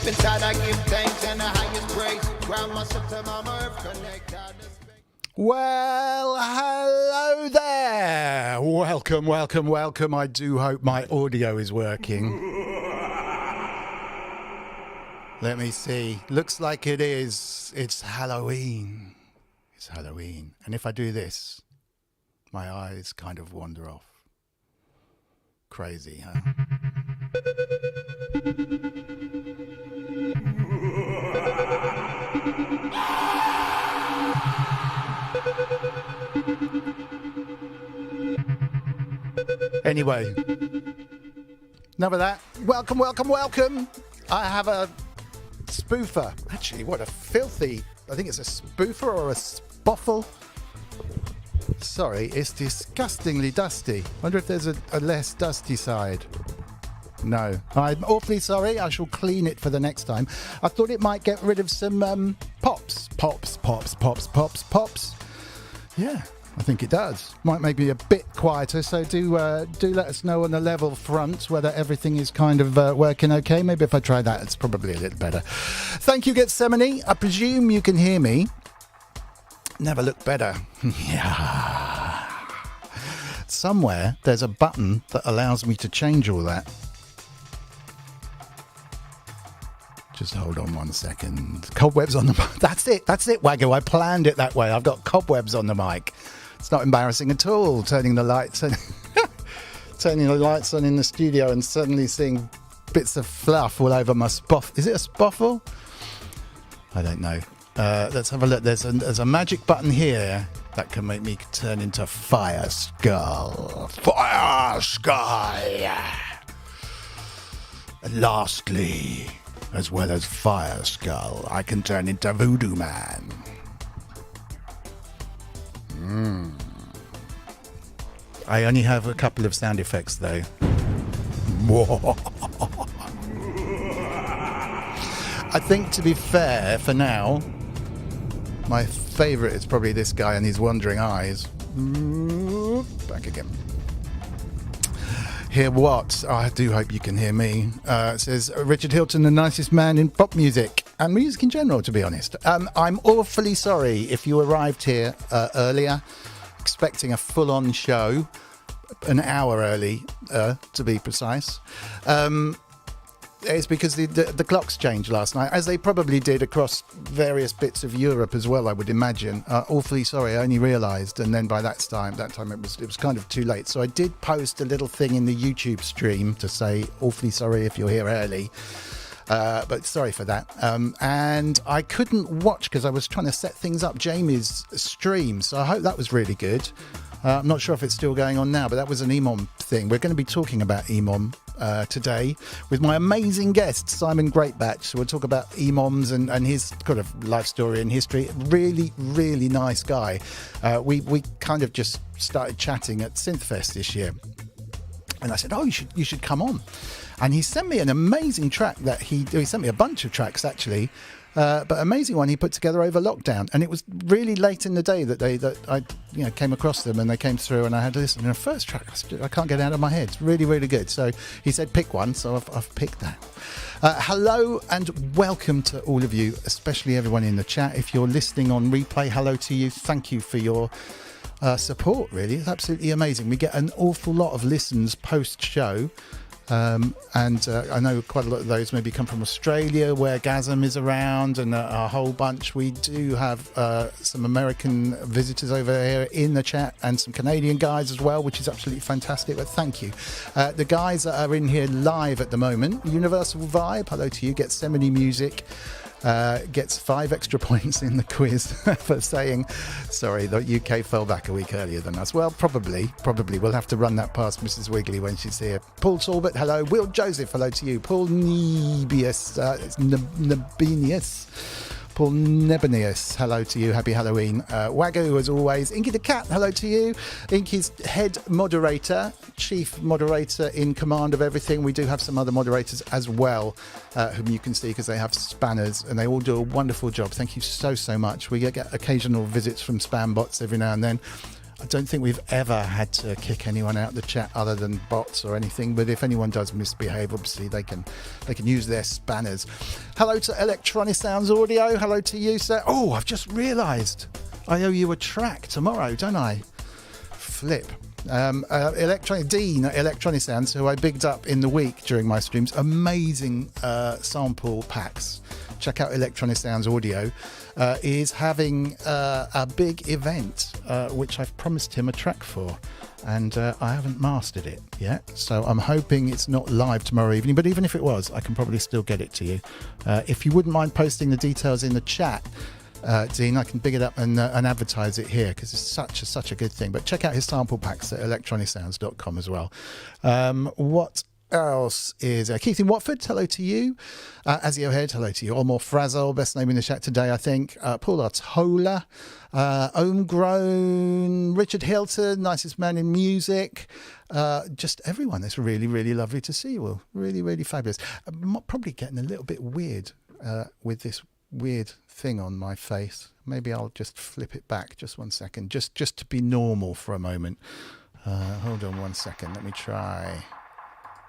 inside I give thanks and the highest praise. Ground myself to my earth, connect out the space. Well, hello there. Welcome, welcome, welcome. I do hope my audio is working. Let me see. Looks like it is. It's Halloween. It's Halloween. And if I do this, my eyes kind of wander off. Crazy, huh? Anyway, enough of that. Welcome, welcome, welcome. I have a spoofer. Actually, what a filthy... I think it's a spoofer or a spoffle. Sorry, it's disgustingly dusty. Wonder if there's a less dusty side. No. I'm awfully sorry. I shall clean it for the next time. I thought it might get rid of some pops. Yeah, I think it does. Might make me a bit quieter, so do let us know on the level front whether everything is kind of working okay. Maybe if I try that, it's probably a little better. Thank you, Gethsemane. I presume you can hear me. Never looked better. Yeah. Somewhere there's a button that allows me to change all that. Just hold on 1 second. Cobwebs on the mic. That's it, Wagyu. I planned it that way. I've got cobwebs on the mic. It's not embarrassing at all, turning the lights on, turning the lights on in the studio and suddenly seeing bits of fluff all over my spoff. Is it a spoffle? I don't know. Let's have a look. There's a magic button here that can make me turn into Fire Skull. Fire Skull! And lastly, as well as Fire Skull, I can turn into Voodoo Man. I only have a couple of sound effects though. I think, to be fair, for now, my favourite is probably this guy and his wandering eyes. Back again. Hear what? Oh, I do hope you can hear me. It says, Richard Hilton, the nicest man in pop music and music in general, to be honest. I'm awfully sorry if you arrived here earlier, expecting a full-on show, an hour early, to be precise. It's because the clocks changed last night, as they probably did across various bits of Europe as well, I would imagine. Awfully sorry, I only realised, and then by that time it was kind of too late. So I did post a little thing in the YouTube stream to say, awfully sorry if you're here early. But sorry for that. And I couldn't watch because I was trying to set things up, Jamie's stream, so I hope that was really good. I'm not sure if it's still going on now, but that was an EMOM thing. We're going to be talking about EMOM today with my amazing guest, Simon Greatbatch. So we'll talk about EMOMs and his kind of life story and history. Really, really nice guy. We kind of just started chatting at Synthfest this year. And I said, oh, you should come on. And he sent me an amazing track that he sent me a bunch of tracks, actually. But amazing one he put together over lockdown, and it was really late in the day that I came across them, and they came through, and I had to listen. And the first track I can't get out of my head. It's really, really good. So he said pick one, so I've picked that. Hello and welcome to all of you, especially everyone in the chat. If you're listening on replay, hello to you. Thank you for your support. Really, it's absolutely amazing. We get an awful lot of listens post show. And I know quite a lot of those maybe come from Australia, where Gasm is around, and a whole bunch. We do have some American visitors over here in the chat, and some Canadian guys as well, which is absolutely fantastic. But thank you. The guys that are in here live at the moment, Universal Vibe, hello to you. Gethsemane Music gets 5 extra points in the quiz for saying, sorry, the UK fell back a week earlier than us. Well, probably. We'll have to run that past Mrs. Wiggly when she's here. Paul Talbot, hello. Will Joseph, hello to you. Paul Nebius, Paul Nebanius, hello to you. Happy Halloween. Wagyu, as always. Inky the Cat, hello to you. Inky's head moderator, chief moderator in command of everything. We do have some other moderators as well, whom you can see because they have spanners, and they all do a wonderful job. Thank you so much. We get occasional visits from spam bots every now and then. I don't think we've ever had to kick anyone out of the chat other than bots or anything, but if anyone does misbehave, obviously they can use their spanners. Hello to Electronic Sounds Audio. Hello to you, sir. Oh, I've just realised I owe you a track tomorrow, don't I? Flip. Dean at Electronic Sounds, who I bigged up in the week during my streams. Amazing sample packs. Check out Electronic Sounds Audio. Is having a big event, which I've promised him a track for. And I haven't mastered it yet, so I'm hoping it's not live tomorrow evening, but even if it was, I can probably still get it to you. If you wouldn't mind posting the details in the chat, Dean, I can big it up and advertise it here, because it's such a good thing. But check out his sample packs at electronicsounds.com as well. What else is Keith in Watford? Hello to you. Azio Head, hello to you. Olmore Frazzle, best name in the chat today, I think. Paul Artola, Homegrown, Richard Hilton, nicest man in music. Just everyone. It's really, really lovely to see you all. Really, really fabulous. I'm probably getting a little bit weird with this weird thing on my face. Maybe I'll just flip it back just 1 second, just to be normal for a moment. Hold on 1 second. Let me try.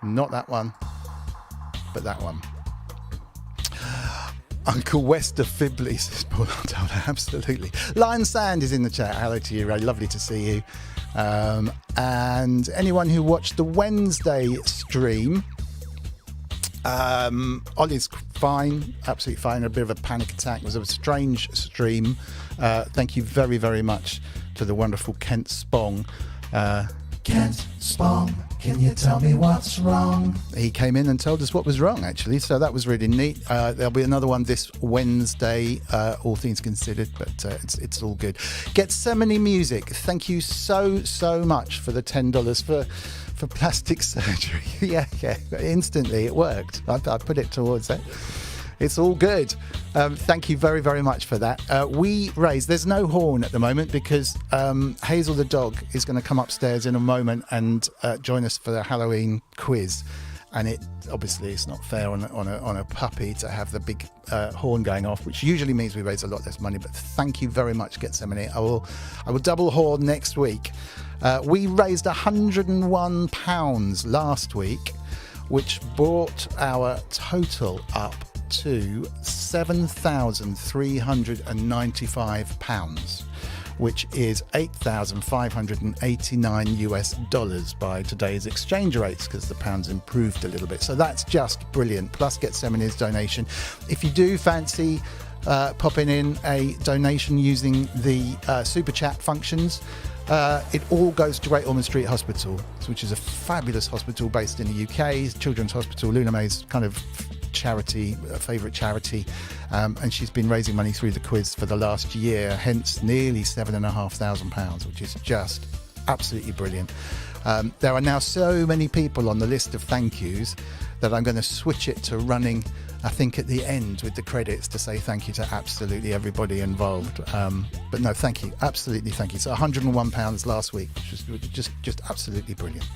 Not that one, but that one. Uncle Wester Fibley, says Paul Artola, absolutely. Lion Sand is in the chat. Hello to you, Ray. Lovely to see you. And anyone who watched the Wednesday stream, Ollie's fine, absolutely fine. A bit of a panic attack. It was a strange stream. Thank you very, very much to the wonderful Kent Spong. Kent Spong, can you tell me what's wrong? He came in and told us what was wrong, actually, so that was really neat. There'll be another one this Wednesday, all things considered, but it's all good. Gethsemane Music, thank you so much for the $10 for plastic surgery. yeah, instantly it worked. I put it towards it. It's all good. Thank you very, very much for that. There's no horn at the moment because Hazel the dog is going to come upstairs in a moment and join us for the Halloween quiz. And it's not fair on a puppy to have the big horn going off, which usually means we raise a lot less money. But thank you very much, Gethsemane. I will double horn next week. We raised £101 last week, which brought our total up to £7,395, which is $8,589 by today's exchange rates, because the pound's improved a little bit. So that's just brilliant. Plus Gethsemane's donation. If you do fancy popping in a donation using the super chat functions, it all goes to Great Ormond Street Hospital, which is a fabulous hospital based in the UK. Children's Hospital, Loullamae's kind of favourite charity, and she's been raising money through the quiz for the last year, hence nearly £7,500, which is just absolutely brilliant. There are now so many people on the list of thank yous that I'm going to switch it to running, I think, at the end with the credits to say thank you to absolutely everybody involved. But no, thank you, absolutely thank you. So £101 last week, which was just absolutely brilliant.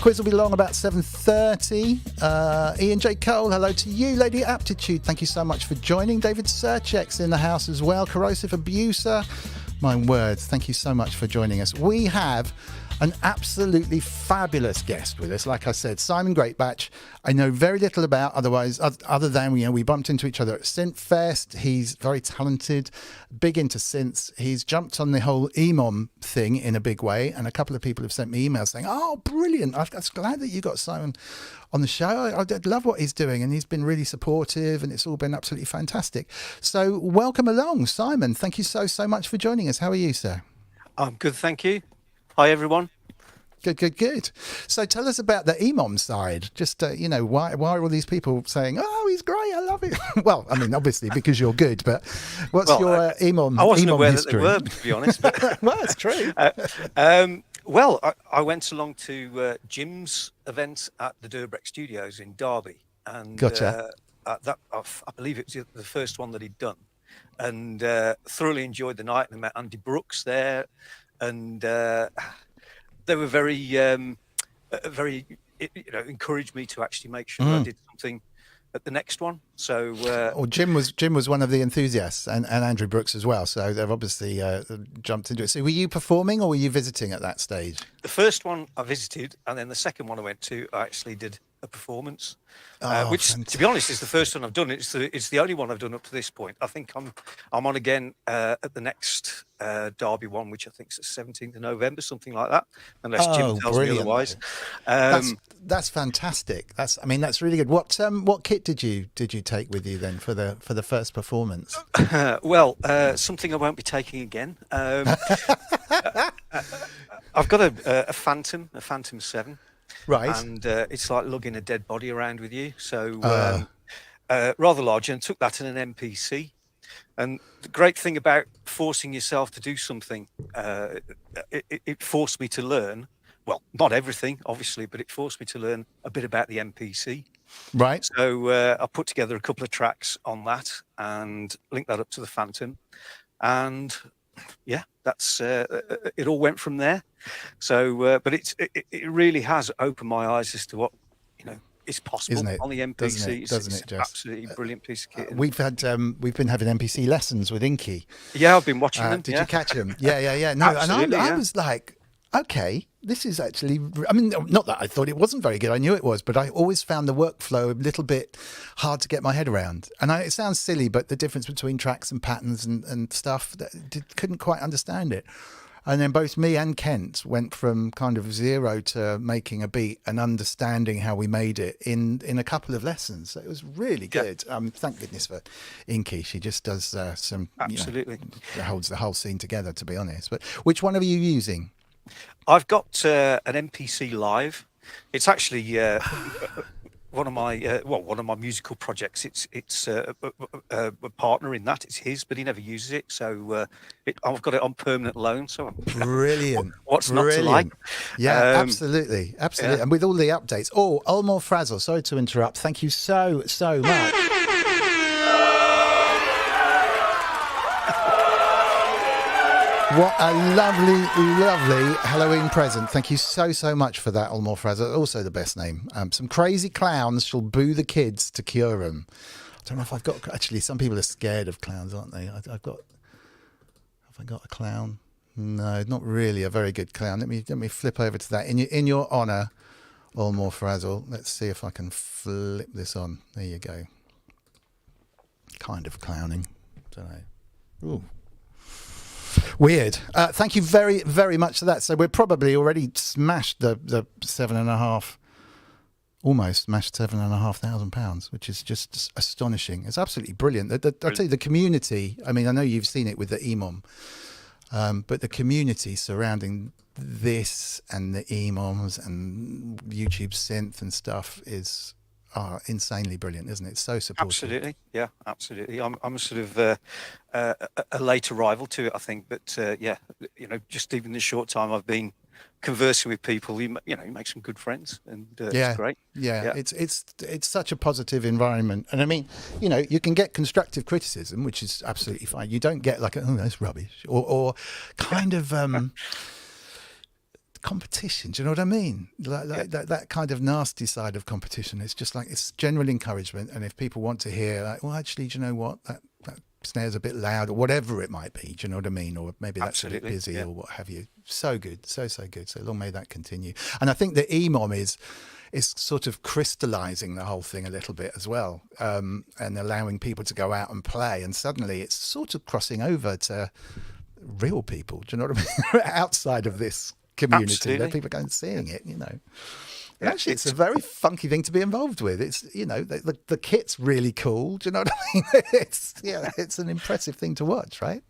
Quiz will be long, about 7:30. Ian J. Cole, hello to you. Lady Aptitude, thank you so much for joining. David Serchek's in the house as well. Corrosive Abuser, my word, thank you so much for joining us. We have an absolutely fabulous guest with us. Like I said, Simon Greatbatch, I know very little about other than we bumped into each other at Synthfest. He's very talented, big into synths. He's jumped on the whole EMOM thing in a big way, and a couple of people have sent me emails saying, oh, brilliant, I'm glad that you got Simon on the show. I love what he's doing, and he's been really supportive, and it's all been absolutely fantastic. So welcome along, Simon. Thank you so much for joining us. How are you, sir? I'm good, thank you. Hi, everyone. Good. So tell us about the EMOM side. Just, why are all these people saying, oh, he's great, I love it? Well, I mean, obviously, because you're good, but what's your EMOM I wasn't EMOM aware history? that they were, to be honest. But, well, it's true. I went along to Jim's event at the Durbreck Studios in Derby. And Gotcha. I believe it was the first one that he'd done. And thoroughly enjoyed the night. And I met Andy Brooks there. And they were very encouraged me to actually make sure I did something at the next one. So Jim was one of the enthusiasts, and Andrew Brooks as well. So they've obviously jumped into it. So were you performing or were you visiting at that stage? The first one I visited, and then the second one I went to, I actually did a performance, Oh, which, to be honest, is the first one I've done. It's the only one I've done up to this point. I think I'm on again at the next Derby one, which I think is the 17th of November, something like that, unless Jim tells me otherwise. That's fantastic. That's really good. What kit did you take with you then for the first performance? Well, something I won't be taking again. I've got a Phantom 7. Right. And it's like lugging a dead body around with you. So rather large, and took that in an MPC. And the great thing about forcing yourself to do something, it forced me to learn, well, not everything, obviously, but it forced me to learn a bit about the MPC. Right. So I put together a couple of tracks on that and linked that up to the Phantom. And yeah, that's it all went from there. So, but it really has opened my eyes as to what, is possible on the MPC. Doesn't it, Jess? Absolutely brilliant piece of kit. We've been having MPC lessons with Inky. Yeah, I've been watching them. Did you catch them? Yeah. No, and I was like, okay, this is actually, I mean, not that I thought it wasn't very good. I knew it was, but I always found the workflow a little bit hard to get my head around. And it sounds silly, but the difference between tracks and patterns and stuff, couldn't quite understand it. And then both me and Kent went from kind of zero to making a beat and understanding how we made it in a couple of lessons. So it was really good. Thank goodness for Inky. She just does some, absolutely holds the whole scene together, to be honest. But which one are you using? I've got an MPC Live. It's actually one of my musical projects. It's a partner in that. It's his, but he never uses it. So I've got it on permanent loan. So brilliant. What's not to like? Yeah, absolutely. Yeah. And with all the updates. Oh, Ulmore Frazzle. Sorry to interrupt. Thank you so much. What a lovely Halloween present. Thank you so much for that, Ulmore Fraser. Also the best name. Some crazy clowns shall boo the kids to cure them. I don't know if I've got... Actually, some people are scared of clowns, aren't they? Have I got a clown? No, not really a very good clown. Let me flip over to that. In your honour, Ulmore Frazzle, let's see if I can flip this on. There you go. Kind of clowning. Don't know. Ooh. Weird. Thank you very, very much for that. So we're probably already smashed the £7,500, almost smashed £7,500, which is just astonishing. It's absolutely brilliant. I'll tell you, the community. I mean, I know you've seen it with the EMOM, but the community surrounding this and the EMOMs and YouTube synth and stuff is insanely brilliant, isn't it? So supportive. Absolutely, yeah, absolutely. I'm sort of a late arrival to it, I think, but yeah, just even the short time I've been conversing with people, you make some good friends, and it's great. Yeah, it's such a positive environment, and I mean, you can get constructive criticism, which is absolutely fine. You don't get like, oh, that's rubbish, or kind of. Competition, do you know what I mean? That kind of nasty side of competition. It's just like, it's general encouragement, and if people want to hear, like, well, actually, do you know what, that snare's a bit loud, or whatever it might be, do you know what I mean? Or maybe that's a bit busy, or what have you. So good, so good. So long may that continue. And I think the EMOM is sort of crystallizing the whole thing a little bit as well, and allowing people to go out and play, and suddenly it's sort of crossing over to real people, do you know what I mean? Outside of this community, that people go and seeing it, And actually, it's a very funky thing to be involved with. It's the kit's really cool. Do you know what I mean? It's an impressive thing to watch, right?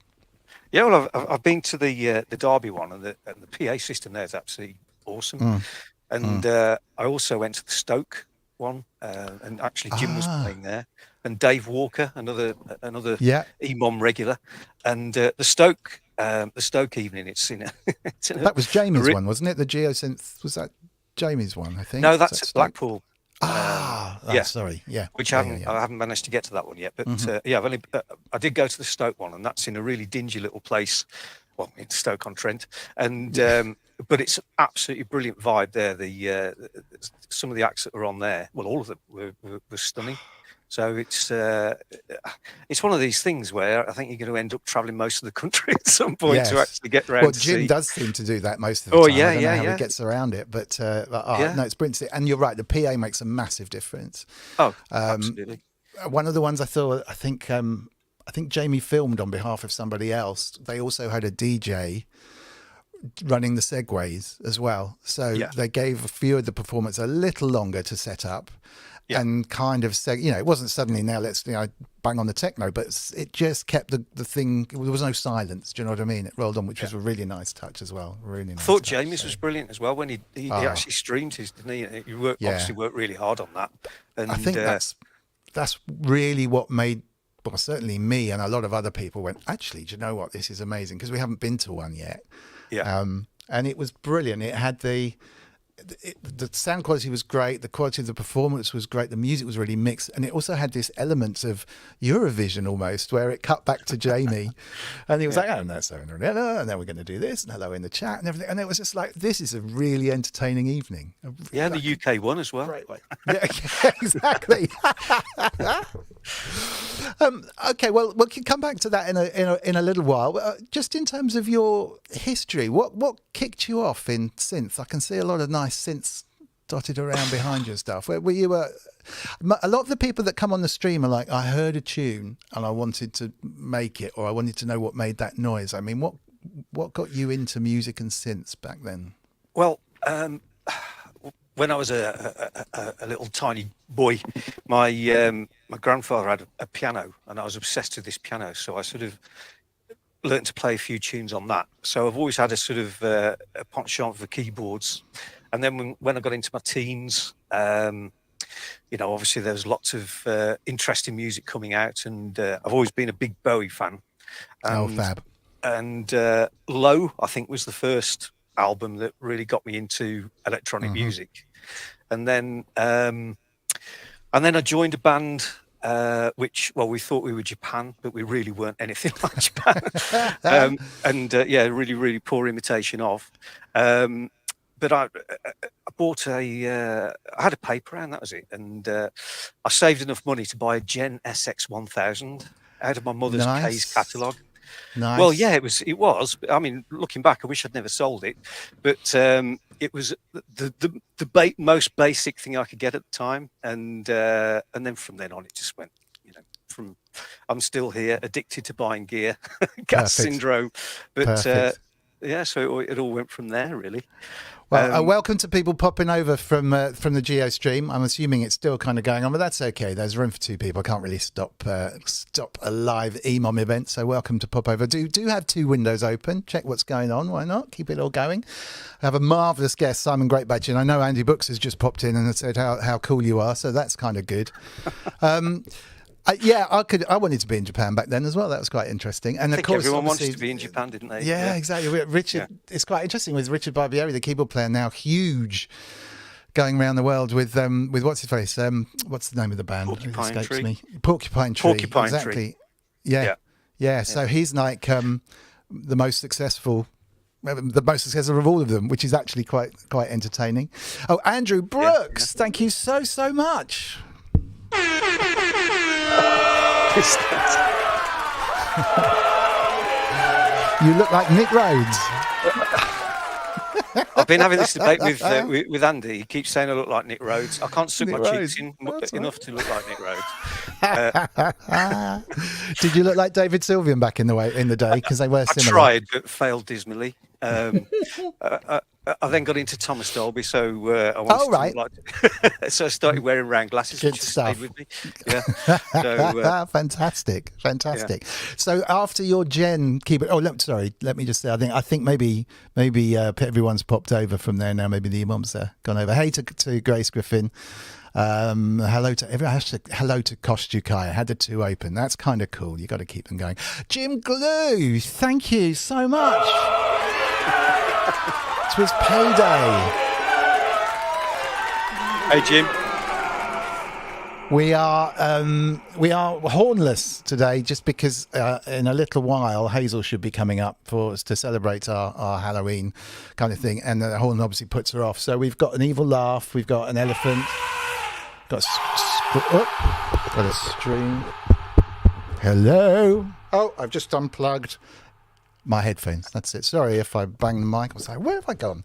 Yeah, well, I've been to the Derby one, and the PA system there is absolutely awesome. And I also went to the Stoke one, and actually Jim was playing there, and Dave Walker, another EMOM regular, and the Stoke evening. That was Jamie's one, wasn't it? The Geosynth, was that Jamie's one? I think. No, that's Blackpool. Sorry, yeah. Which I haven't managed to get to that one yet, but I did go to the Stoke one, and that's in a really dingy little place, well, in Stoke-on-Trent, and but it's an absolutely brilliant vibe there. Some of the acts that were on there, well, all of them were stunning. So it's one of these things where I think you're going to end up travelling most of the country at some point to actually get around. Well, to Jim see. does seem to do that most of the time. Yeah, I don't know how he gets around it, but no, it's brilliant. And you're right, the PA makes a massive difference. Oh, absolutely. One of the ones I think Jamie filmed on behalf of somebody else. They also had a DJ running the segues as well. So they gave a few of the performance a little longer to set up. Yeah. And kind of said, it wasn't suddenly now let's bang on the techno, but it just kept the thing. There was no silence. Do you know what I mean? It rolled on, which was a really nice touch as well. Really nice. I thought Jamie's was brilliant as well when he actually streamed his, didn't he? He obviously worked really hard on that. And I think that's really what made, well, certainly me and a lot of other people went, actually, do you know what? This is amazing, because we haven't been to one yet. Yeah. And it was brilliant. It had the sound quality was great, the quality of the performance was great, the music was really mixed, and it also had this element of Eurovision almost, where it cut back to Jamie and he was like, oh no, so and then we're going to do this and hello in the chat and everything, and it was just like, this is a really entertaining evening. The UK one as well. Right. Yeah, exactly. Okay, well, we'll come back to that in a little while. Just in terms of your history, what kicked you off in synth? I can see a lot of nice synths dotted around behind your stuff. Were you a lot of the people that come on the stream are like, I heard a tune and I wanted to make it, or I wanted to know what made that noise. I mean, what got you into music and synths back then? Well, when I was a little tiny boy, my grandfather had a piano, and I was obsessed with this piano. So I sort of learned to play a few tunes on that. So I've always had a sort of a penchant for keyboards. And then when I got into my teens, obviously there was lots of interesting music coming out, and I've always been a big Bowie fan. Fab. And Low, I think, was the first album that really got me into electronic music. And then I joined a band which, well, we thought we were Japan, but we really weren't anything like Japan. Really, really poor imitation of. But I bought I had a paper round, that was it. And I saved enough money to buy a JEN SX1000 out of my mother's case catalogue. Nice. Well, yeah, it was. I mean, looking back, I wish I'd never sold it. But it was the most basic thing I could get at the time. And then from then on, it just went, from I'm still here, addicted to buying gear, gas syndrome. But so it all went from there, really. Well, welcome to people popping over from the Geo stream. I'm assuming it's still kind of going on, but that's okay. There's room for two people. I can't really stop a live EMOM event, so welcome to pop over. Do have two windows open. Check what's going on. Why not? Keep it all going. I have a marvellous guest, Simon Greatbatch, and I know Andy Books has just popped in and said how cool you are, so that's kind of good. I wanted to be in Japan back then as well. That was quite interesting. And I think everyone wanted to be in Japan, didn't they? Yeah, exactly. Richard, it's quite interesting with Richard Barbieri, the keyboard player, now huge, going around the world with what's his face? What's the name of the band? Porcupine Tree. Porcupine Tree. Porcupine Tree. Yeah. So he's like the most successful of all of them, which is actually quite entertaining. Oh, Andrew Brooks, thank you so much. You look like Nick Rhodes. I've been having this debate with Andy. He keeps saying I look like Nick Rhodes. I can't suck my cheeks in enough to look like Nick Rhodes. Did you look like David Sylvian back in the day? Because they were similar. I tried, but failed dismally. I then got into Thomas Dolby, so I wanted to so I started wearing round glasses. Good stuff. With me. Yeah. Fantastic. Yeah. So after your Gen keyboard, let me just say, I think maybe everyone's popped over from there now. Maybe the imams are gone over. Hey to Grace Griffin. Hello to everyone. Hello to Kostukai. I had the two open. That's kind of cool. You got to keep them going. Jim Glue, thank you so much. It was payday. Hey Jim. We are hornless today, just because in a little while Hazel should be coming up for us to celebrate our Halloween kind of thing, and the horn obviously puts her off. So we've got an evil laugh, we've got an elephant, got got a stream. Hello. Oh, I've just unplugged my headphones. That's it. Sorry if I bang the mic. I was like, where have I gone?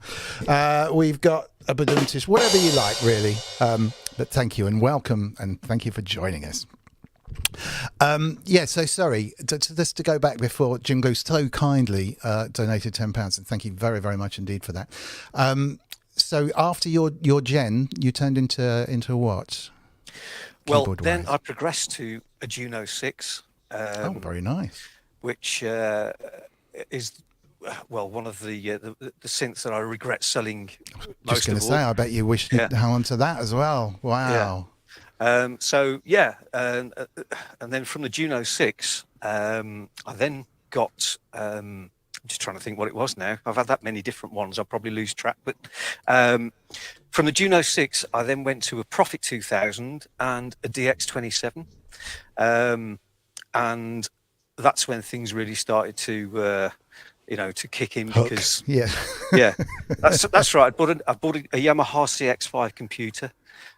We've got a baduntish, whatever you like, really. But thank you and welcome, and thank you for joining us. So sorry, just to go back before Jim Goose so kindly donated £10, and thank you very, very much indeed for that. So after your Gen, you turned into what? Well, then I progressed to a Juno 6. Very nice. Which is one of the synths that I regret selling most Just going to of all. say, I bet you wish you'd hang on to that as well. Wow. And then from the Juno 6, I then got. I'm just trying to think what it was now. I've had that many different ones. I'll probably lose track. But from the Juno 6, I then went to a Prophet 2000 and a DX27. And that's when things really started to kick in. Hook. Because that's right. I bought a Yamaha CX5 computer.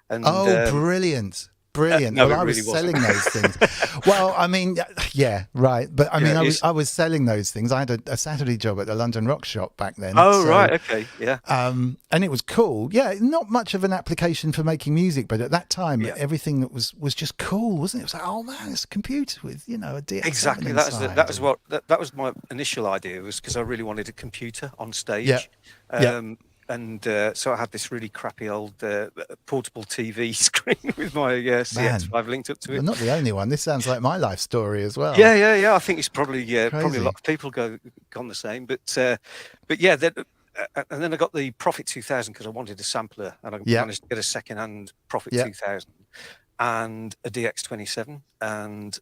And, brilliant. No, Well, I really was selling those things. Well, I mean, yeah, right. But I mean, I was selling those things. I had a Saturday job at the London Rock Shop back then. Oh, right. Okay. Yeah. And it was cool. Yeah. Not much of an application for making music, but at that time, everything that was just cool, wasn't it? It was like, oh man, it's a computer with, a DX7 Exactly. That was my initial idea, was because I really wanted a computer on stage. Yeah. And so I had this really crappy old portable TV screen with my CX5 linked up to it. You're not the only one. This sounds like my life story as well. Yeah. I think it's probably a lot of people gone the same. But yeah, and then I got the Prophet 2000 because I wanted a sampler, and I managed to get a second-hand Prophet 2000 and a DX27, and.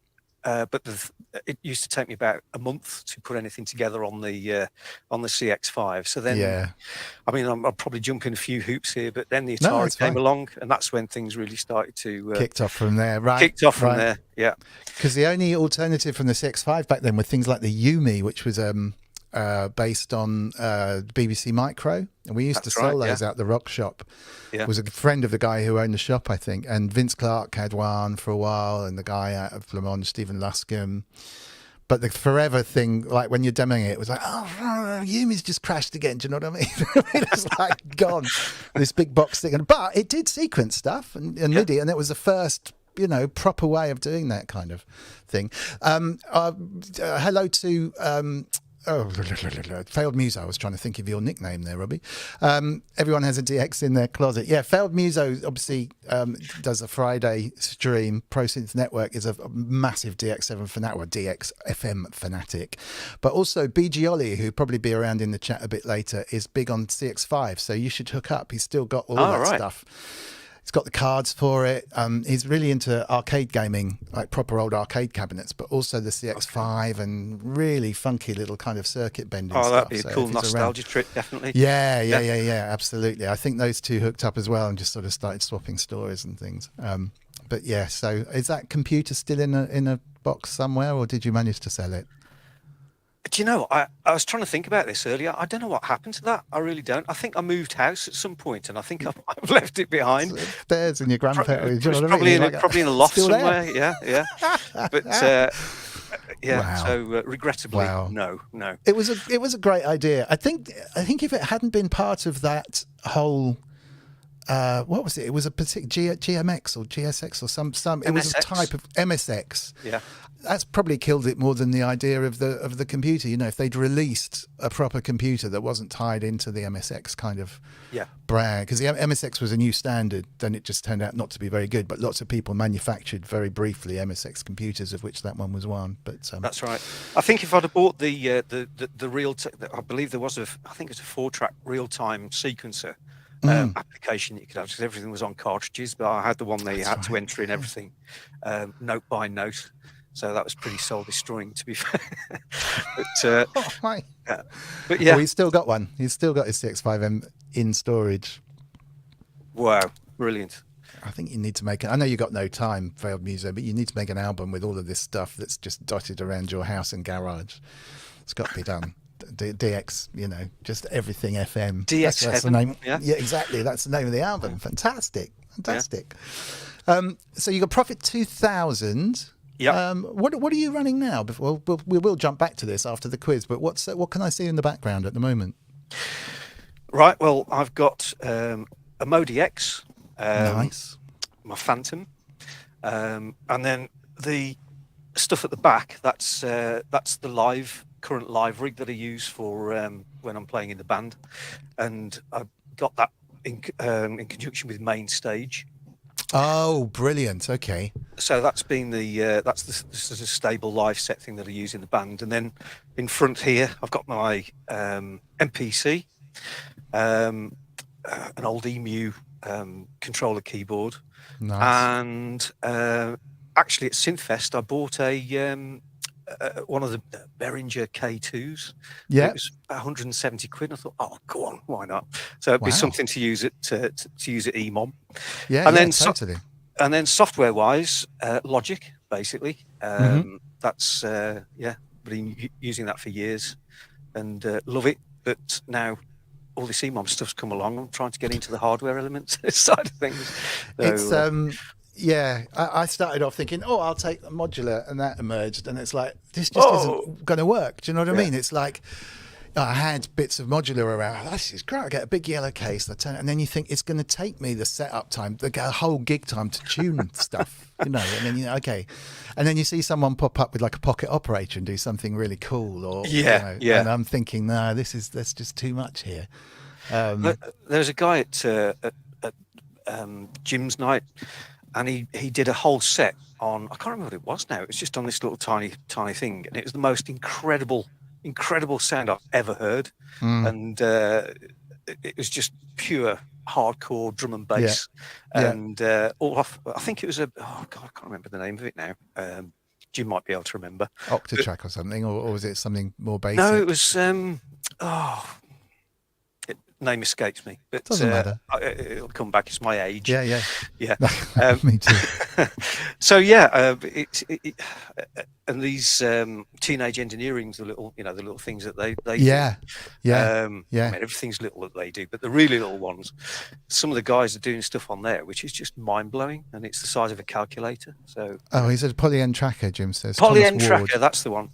But it used to take me about a month to put anything together on the CX5. So then, I mean, I'm probably jumping a few hoops here, but then the Atari came along, and that's when things really started to kicked off from there. Right, there. Yeah, because the only alternative from the CX5 back then were things like the Yumi, which was based on BBC Micro, and we used to sell those out the Rock Shop. Yeah. Was a friend of the guy who owned the shop, I think, and Vince Clarke had one for a while, and the guy out of Le Mans, Stephen Luscombe. But the forever thing, like when you're demoing it, was like, Yumi's just crashed again. Do you know what I mean? It's like gone, this big box thing. But it did sequence stuff and MIDI, and it was the first proper way of doing that kind of thing. Hello to Failed Muso. I was trying to think of your nickname there, Robbie. Everyone has a DX in their closet. Yeah, Failed Muso obviously does a Friday stream. ProSynth Network is a massive DX7 fanatic, or DX FM fanatic. But also BG Ollie, who'll probably be around in the chat a bit later, is big on CX5. So you should hook up. He's still got all that stuff. He's got the cards for it. He's really into arcade gaming, like proper old arcade cabinets, but also the CX5 and really funky little kind of circuit bending stuff. Oh, that'd be a cool nostalgia trip, definitely. Yeah, absolutely. I think those two hooked up as well and just sort of started swapping stories and things. But yeah, so is that computer still in a box somewhere, or did you manage to sell it? Do you know, I was trying to think about this earlier. I don't know what happened to that. I really don't. I think I moved house at some point, and I think I've left it behind. Upstairs in your grandparents'. Probably in a loft somewhere. Yeah. But wow. So regrettably, no. It was a great idea. I think if it hadn't been part of that whole. What was it? It was a particular GMX or GSX or some. It was a type of MSX. Yeah. That's probably killed it more than the idea of the computer. If they'd released a proper computer that wasn't tied into the MSX kind of brand, because the MSX was a new standard, then it just turned out not to be very good. But lots of people manufactured very briefly MSX computers, of which that one was one. But that's right. I think if I'd have bought the real, I believe there was I think it's a 4-track real-time sequencer. Application that you could have, because everything was on cartridges, but I had the one that you had to enter in everything note by note, so that was pretty soul destroying, to be fair. But yeah, he's still got one. He's still got his CX5M in storage. Wow, brilliant. I think you need to make it. I know you got no time, Failed Muso, but you need to make an album with all of this stuff that's just dotted around your house and garage. It's got to be done. DX, just everything FM. DX, that's the name. Yeah, exactly. That's the name of the album. Fantastic. So you got Profit 2000. Yeah. What are you running now? Before, we will jump back to this after the quiz, but what can I see in the background at the moment? Right. Well, I've got a Modi X, Nice. my Phantom, and then the stuff at the back. That's the current live rig that I use for when I'm playing in the band, and I've got that in conjunction with Main Stage. Oh, brilliant. Okay. So that's been that's the sort of stable live set thing that I use in the band, and then in front here I've got my MPC, an old Emu controller keyboard, Nice. and actually at Synthfest I bought one of the Behringer K2s. Yeah. It was about 170 quid. And I thought, oh, go on, why not? So it'd be something to use at EMOM. Yeah, and then totally. And then software-wise, Logic, basically. That's been using that for years and love it. But now all this EMOM stuff's come along. I'm trying to get into the hardware elements side of things. So, It's I started off thinking, I'll take the modular, and that emerged, and it's like this just isn't going to work. Do you know what I mean? It's like I had bits of modular around. Oh, this is great. I get a big yellow case. I turn it, and then you think it's going to take me the setup time, the whole gig time to tune stuff, and then okay, and then you see someone pop up with like a pocket operator and do something really cool, or and I'm thinking, no, that's just too much here. There's a guy at Jim's night, and he did a whole set on, I can't remember what it was now. It was just on this little tiny thing, and it was the most incredible sound I've ever heard. And it was just pure hardcore drum and bass. And all off, I think it was I can't remember the name of it now. Jim might be able to remember. Octatrack or something, or was it something more basic? No, it was name escapes me, but doesn't matter. It'll come back. It's my age. Yeah. Me too. So and these teenage engineering's the little things that they do. I mean, everything's little that they do, but the really little ones, some of the guys are doing stuff on there which is just mind blowing, and it's the size of a calculator. So he's a Poly-N tracker, Jim says. Poly-N tracker, that's the one.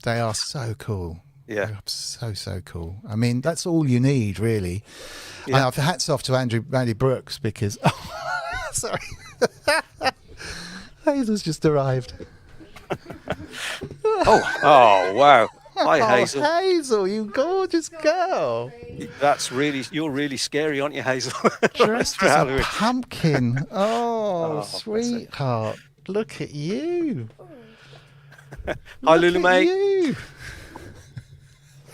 They are so cool. Yeah, so cool. I mean, that's all you need, really. Yeah. Hats off to Andy Brooks, because sorry, Hazel's just arrived. oh wow! Hi, Hazel. Hazel, you gorgeous girl. You're really scary, aren't you, Hazel? Dressed as a pumpkin. Oh, sweetheart, look at you. Hi, Loullamae.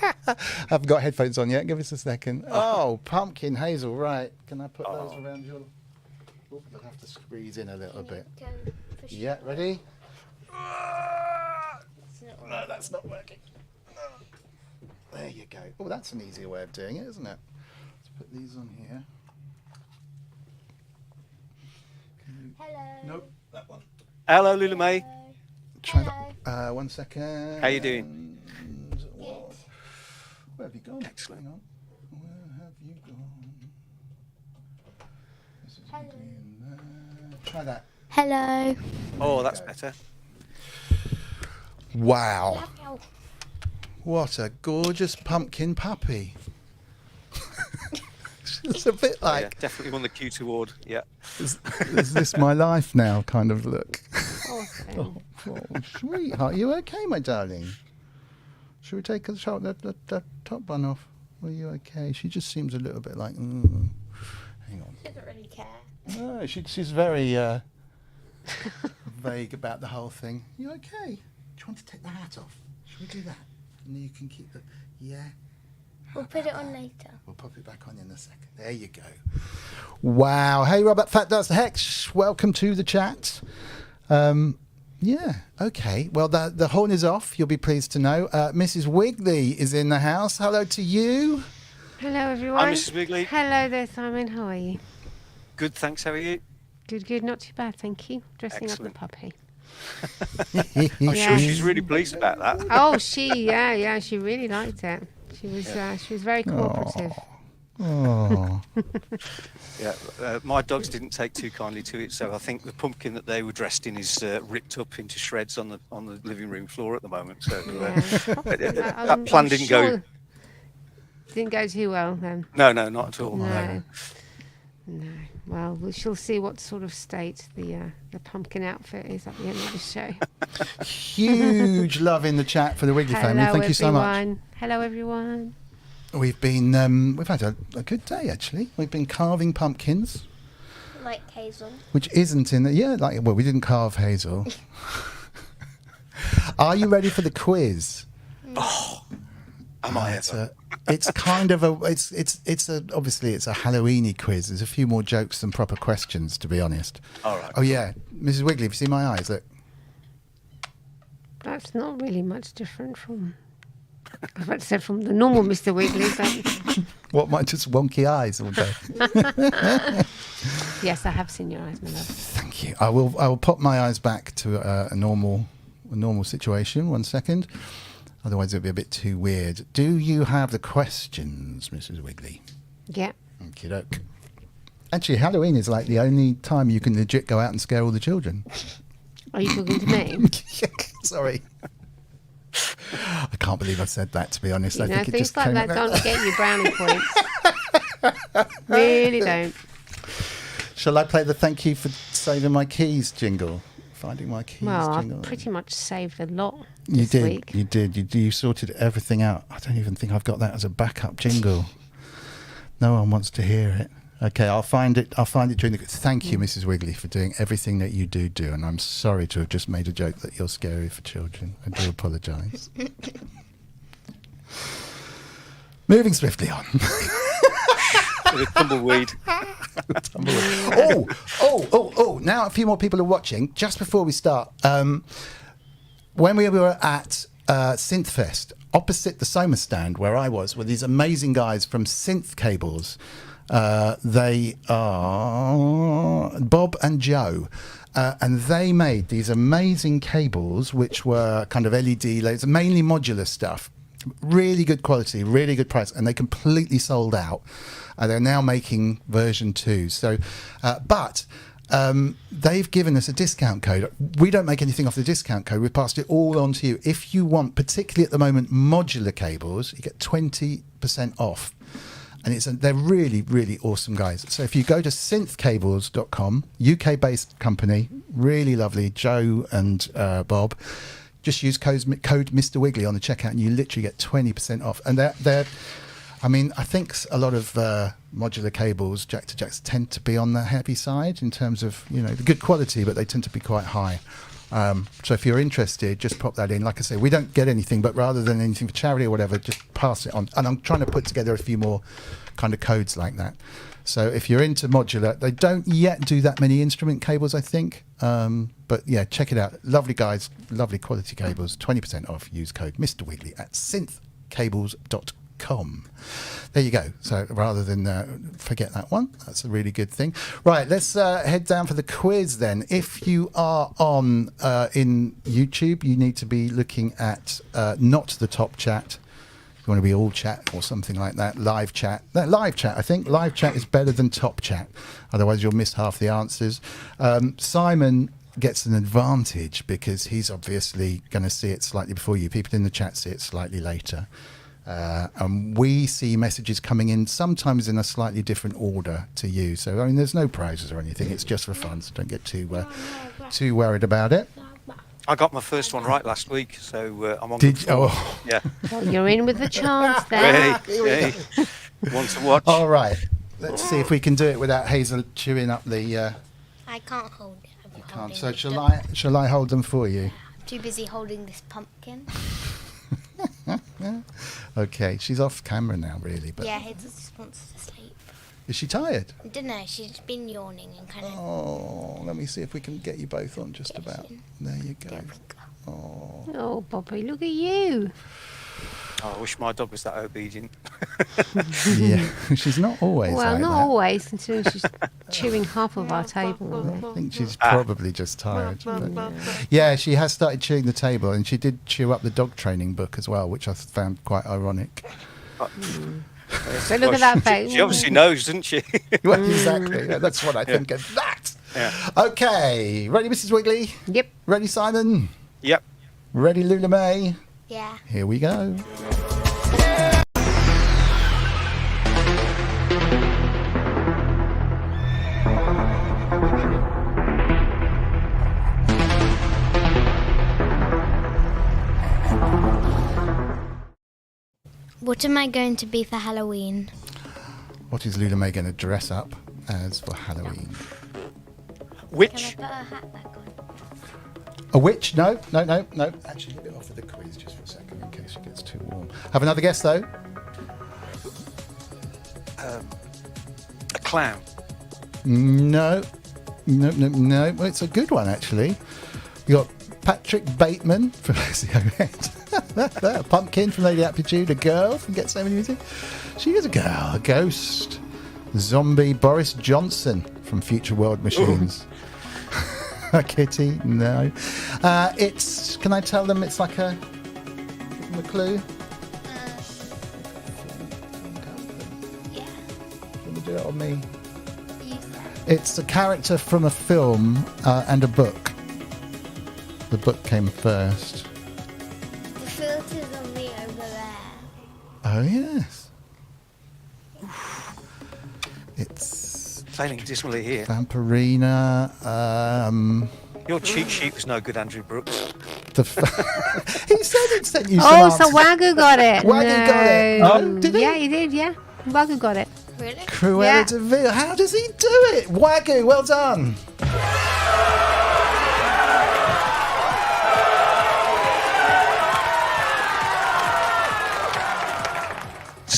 I haven't got headphones on yet. Give us a second. Oh, pumpkin Hazel, right. Can I put those around your... I'll have to squeeze in a little bit. Yeah, ready? No, that's not working. There you go. Oh, that's an easier way of doing it, isn't it? Let's put these on here. Hello. Nope, that one. Hello, Loullamae. Try that. 1 second. How you doing? Where have you gone? Excellent. Hang on. Where have you gone? This is in there. Try that. Hello. Oh, that's better. Wow. What a gorgeous pumpkin puppy. It's a bit like... definitely won the Cute Award. Yeah. Is this my life now kind of look? Awesome. Oh, sweetheart. You okay, my darling? Should we take the top one off? Are you okay? She just seems a little bit like... Hang on. She doesn't really care. No, she's very vague about the whole thing. You okay? Do you want to take the hat off? Should we do that? And then you can keep the... Yeah? We'll put it on later. We'll pop it back on in a second. There you go. Wow. Hey, Robert Fat That's the Hex. Welcome to the chat. Yeah, okay. Well, the horn is off, you'll be pleased to know. Mrs. Wiggly is in the house. Hello to you. Hello, everyone. Hi, Mrs. Wiggly. Hello there, Simon. How are you? Good, thanks. How are you? Good. Not too bad, thank you. Dressing Excellent. up the puppy. I'm sure she's really pleased about that. Oh, she really liked it. She was very cooperative. Oh, Yeah, my dogs didn't take too kindly to it, so I think the pumpkin that they were dressed in is ripped up into shreds on the living room floor at the moment. So that plan didn't go. Didn't go too well then. No, not at all. No. Well, we shall see what sort of state the pumpkin outfit is at the end of the show. huge love in the chat for the Wiggly family. Thank you so much. Hello, everyone. We've been we've had a good day actually. We've been carving pumpkins, Like Hazel. which isn't in the we didn't carve Hazel. Are you ready for the quiz? Am I ever? It's kind of obviously it's a Halloweeny quiz. There's a few more jokes than proper questions, to be honest. All right. Oh yeah, Mrs. Wiggly, have you seen my eyes? Look. That's not really much different from, I was about to say from the normal Mr. Wiggly, but What, my just wonky eyes all day? yes, I have seen your eyes, my love. Thank you. I will pop my eyes back to a normal situation. 1 second. Otherwise, it'll be a bit too weird. Do you have the questions, Mrs. Wiggly? Yeah. Okie doke. Actually, Halloween is like the only time you can legit go out and scare all the children. Are you talking to me? Sorry. I can't believe I said that, to be honest. You I know, think it things just like came that out. don't get you brownie points. Really don't. Shall I play the thank you for saving my keys jingle? Finding my keys Well, jingle. I've pretty much saved a lot You this did. week. You did. You sorted everything out. I don't even think I've got that as a backup jingle. No one wants to hear it. Okay, I'll find it during the. Thank you, Mrs. Wiggly, for doing everything that you do. And I'm sorry to have just made a joke that you're scary for children. I do apologise. Moving swiftly on. With a tumbleweed. Oh! Now a few more people are watching. Just before we start, when we were at Synthfest, opposite the Soma stand where I was, were these amazing guys from Synth Cables. They are Bob and Joe. And they made these amazing cables, which were kind of LED lights, mainly modular stuff. Really good quality, really good price, and they completely sold out. They're now making version 2. So, but they've given us a discount code. We don't make anything off the discount code. We've passed it all on to you. If you want, particularly at the moment, modular cables, you get 20% off. And they're really, really awesome guys. So if you go to synthcables.com, UK-based company, really lovely, Joe and Bob, just use code Mr. Wiggly on the checkout and you literally get 20% off. And they're I mean, I think a lot of modular cables, jack to jacks, tend to be on the heavy side in terms of, the good quality, but they tend to be quite high. So if you're interested, just pop that in. Like I say, we don't get anything, but rather than anything for charity or whatever, just pass it on. And I'm trying to put together a few more kind of codes like that. So if you're into modular, they don't yet do that many instrument cables, I think. But yeah, check it out. Lovely guys, lovely quality cables, 20% off. Use code Mr. Wiggly at synthcables.com. There you go. So rather than forget that one, that's a really good thing. Right, let's head down for the quiz then. If you are on in YouTube, you need to be looking at not the top chat. You want to be all chat or something like that. Live chat. Live chat, I think. Live chat is better than top chat. Otherwise, you'll miss half the answers. Simon gets an advantage because he's obviously going to see it slightly before you. People in the chat see it slightly later. And we see messages coming in sometimes in a slightly different order to you. So, I mean, there's no prizes or anything. It's just for fun, so don't get too worried about it. I got my first one right last week, so I'm on. Did you? Oh. Yeah. Well, you're in with the chance there. Hey. Want to watch? All right. Let's see if we can do it without Hazel chewing up the... I can't hold it. I'm can't. holding So it. shall I hold them for you? I'm too busy holding this pumpkin. Okay, she's off camera now, really. But Yeah, Hazel just wants to sleep. is she tired? I don't know, she's been yawning and kind of... Oh, let me see if we can get you both on just about. There you go. There we go. Oh. Oh, Bobby, look at you. Oh, I wish my dog was that obedient. Yeah, she's not always Well, like not that. always, considering she's chewing half of our table. I think she's probably just tired. But yeah, she has started chewing the table, and she did chew up the dog training book as well, which I found quite ironic. So look at that face. She obviously knows, doesn't she? Well, exactly. Yeah, that's what I think of that. Yeah. Okay, ready, Mrs. Wiggly? Yep. Ready, Simon? Yep. Ready, Loullamae? Yeah. Here we go. What am I going to be for Halloween? What is Loullamae going to dress up as for Halloween? Can Which? I put her hat back on? A witch? No. Actually, leave it off of the quiz just for a second in case it gets too warm. Have another guess, though. A clown. No. Well, it's a good one, actually. You got Patrick Bateman from a pumpkin from Lady Aptitude, a girl from Get So Many Music. She is a girl, a ghost. Zombie Boris Johnson from Future World Machines. A kitty? No. It's. Can I tell them it's like a clue? Yeah. Can you do it on me? You said. It's a character from a film and a book. The book came first. The filter's on me over there. Oh, yes. It's Failing dismally here. Vampirina. Your cheat sheet was no good, Andrew Brooks. He said it sent you some Oh, so answers. Wagyu got it. Wagyu got it. No. Oh, did he? Yeah, he did, yeah. Wagyu got it. Really? Cruella Yeah. de Vil. How does he do it? Wagyu, well done.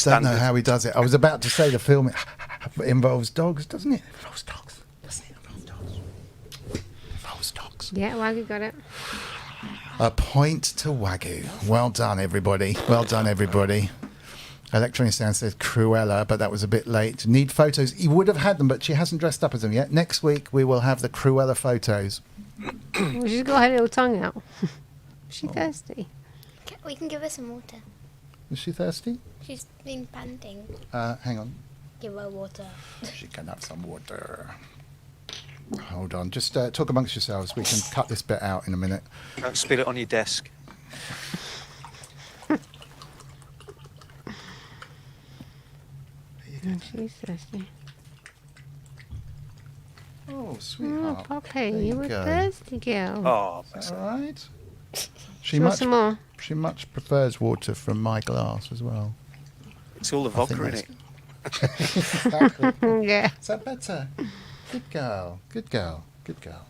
I don't know how he does it. I was about to say the film involves dogs, doesn't it? It involves dogs. Doesn't it involve dogs? It involves dogs. Yeah, Wagyu got it. A point to Wagyu. Well done, everybody. Well done, everybody. Electronic Sound says Cruella, but that was a bit late. Need photos. He would have had them, but she hasn't dressed up as them yet. Next week, we will have the Cruella photos. Well, she's got her little tongue out. Is she thirsty? We can give her some water. Is she thirsty? She's been panting. Hang on. Give her water. She can have some water. Hold on. Just talk amongst yourselves. We can cut this bit out in a minute. Don't spill it on your desk. She's thirsty. Oh, Oh, sweetheart. Poppy, There you were go. thirsty, girl. Oh, Is that all right? She wants some more. She much prefers water from my glass as well. it's all the I think vodka in it. Exactly. Yeah. Is that better? Good girl. Good girl. Good girl.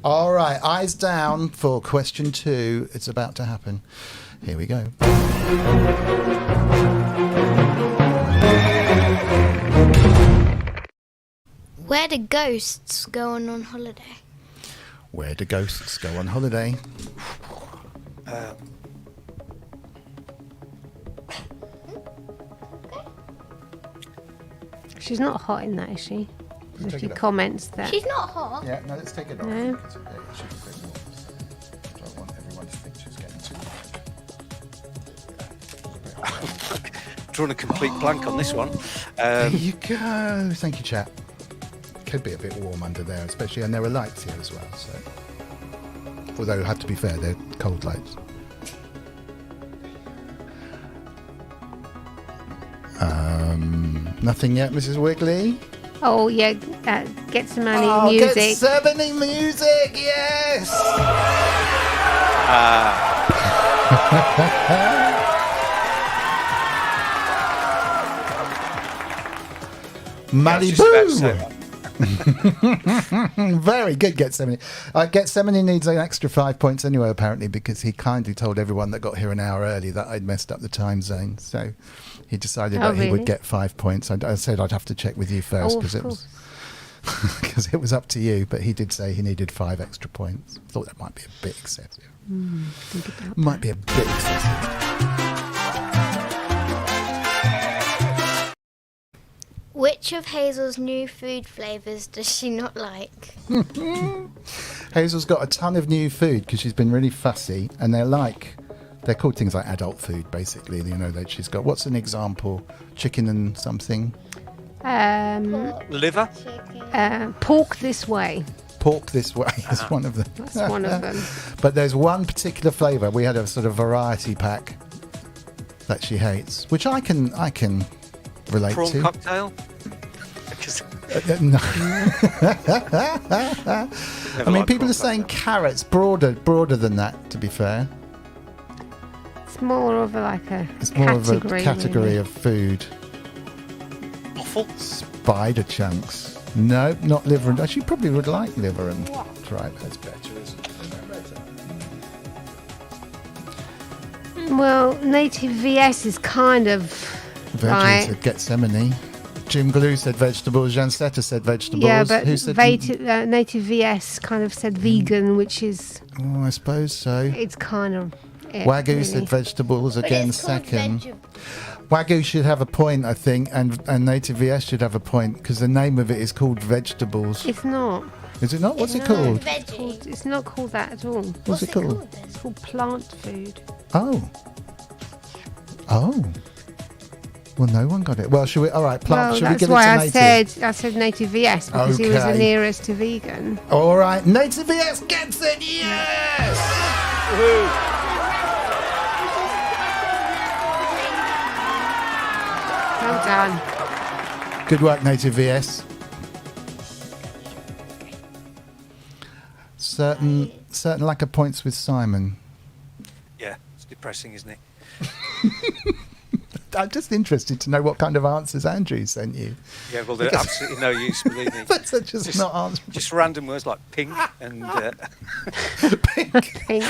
All right, eyes down for question 2. It's about to happen. Here we go. Where do ghosts go on holiday? Where do ghosts go on holiday? She's not hot in that, is she? There's a Take few it off. comments that. She's not hot. Yeah, no, let's take it off. No. Because it should be a bit warm. So I don't want everyone to think she's getting too hot. Drawn a complete blank on this one. There you go. Thank you, chat. Could be a bit warm under there, especially, and there are lights here as well. So, although I have to be fair, they're cold lights. Nothing yet, Mrs. Wiggly. Oh, yeah. Get some money Oh, music. get 70 music, yes. Just about to say Malibu. that. Very good, Get 70. Get 70 needs an extra 5 points anyway, apparently, because he kindly told everyone that got here an hour early that I'd messed up the time zone. So he decided Oh, that he would really? get 5 points. I said I'd have to check with you first Oh, because of it was because it was up to you. But he did say he needed 5 extra points. Thought that might be a bit excessive. Think about Might be a bit excessive. Which of Hazel's new food flavours does she not like? Hazel's got a ton of new food because she's been really fussy, and they're like They're called things like adult food, basically. You know that she's got. What's an example? Chicken and something. Liver. Chicken. Pork this way. Pork this way is one of them. That's one of them. But there's one particular flavour. We had a sort of variety pack that she hates, which I can relate Prawn to. cocktail. Because No. I mean, people are saying carrots broader than that. To be fair, It's more of a it's more of a category really. of food. waffle. Spider chunks. No, not liver. And she probably would like liver and tripe. That's better, isn't it? Well, native VS is kind of Veggies right. at Gethsemane. Jim Glue said vegetables. Jan Setter said vegetables. Yeah, but Who said? native VS kind of said vegan, which is Oh, I suppose so. it's kind of it, Wagyu really. said vegetables But again. it's called Second. veggie- Wagyu should have a point, I think, and Native VS should have a point because the name of it is called vegetables. It's not. Is it not? What's it It's called? Veggie. It's not called that at all. What's it called? It's called plant food. Oh. Oh. Well, no one got it. Well, should we? All right, plant. Well, should we that's give it why to I Native? said native VS because he was the Okay. nearest to vegan. All right, Native VS gets it. Yes. Well done. Good work, Native VS. Certain lack of points with Simon. Yeah, it's depressing, isn't it? I'm just interested to know what kind of answers Andrew sent you. Yeah, well, they're absolutely no use, believe me. That's just not answering. Just random words like pink and Pink. Pink.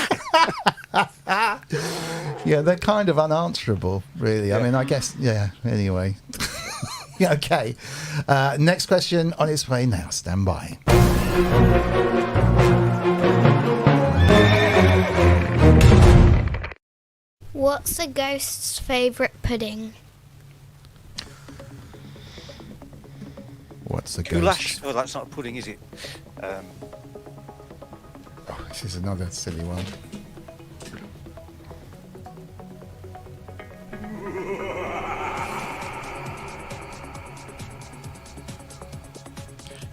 Yeah, they're kind of unanswerable, really. I mean, I guess, yeah, anyway. Yeah, okay. Next question on its way now. Stand by. What's a ghost's favourite pudding? What's the goulash. ghost? Oh, that's not a pudding, is it? Oh, this is another silly one.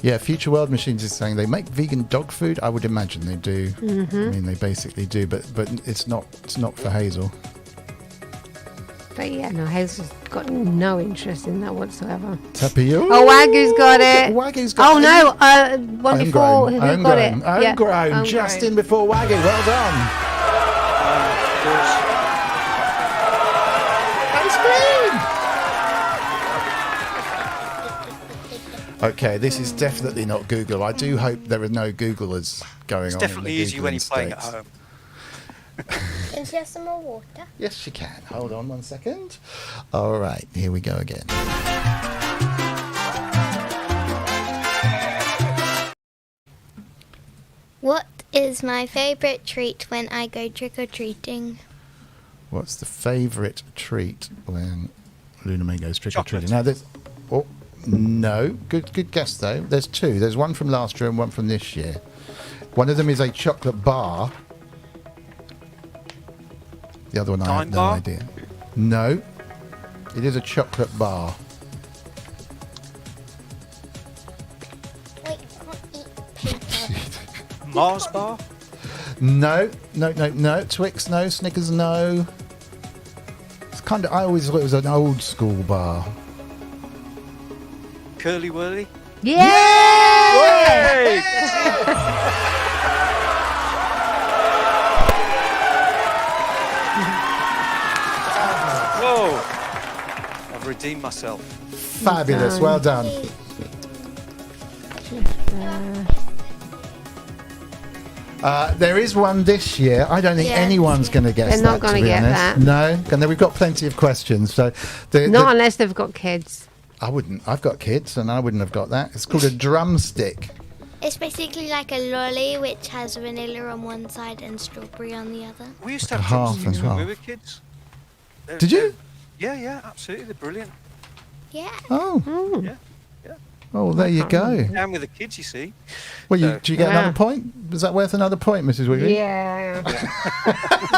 Yeah, Future World Machines is saying they make vegan dog food. I would imagine they do. Mm-hmm. I mean, they basically do, but it's not for Hazel. But yeah, no, Hazel's got no interest in that whatsoever. Tapio. Oh, Wagyu's got it. Wagyu's got Oh it. no, one before who got it? Homegrown. Yeah, Homegrown. Just in before Wagyu. Well done. Of course. Okay, this is definitely not Google. I do hope there are no Googlers going It's on. definitely in the easier when you're Googling playing at States. home. Can she have some more water? Yes, she can. Hold on 1 second. All right, here we go again. What is my favourite treat when I go trick-or-treating? What's the favourite treat when Loullamae goes trick-or-treating? Chocolate. Now, there's... Oh, no. Good guess, though. There's two. There's one from last year and one from this year. One of them is a chocolate bar. The other one, I have Dime no bar? idea. No. It is a chocolate bar. Wait, you can't eat paper. Mars bar? No. Twix, no. Snickers, no. It's kind of... I always thought it was an old school bar. Curly Whirly? Whoa! I've redeemed myself. Fabulous. Well done. There is one this year. I don't think Yeah. anyone's going to guess They're not that, gonna to be get honest. that. No. And then we've got plenty of questions. So Not unless they've got kids. I wouldn't. I've got kids, and I wouldn't have got that. It's called a drumstick. It's basically like a lolly which has vanilla on one side and strawberry on the other. We used to Like a have half drumsticks and when we half. were kids. Did you? Yeah, absolutely. They're brilliant. Yeah. Oh. Mm. Yeah. Oh, there you go. Down with the kids, you see. Well, So- do you get Yeah. another point? Is that worth another point, Mrs. Wiggly? Yeah.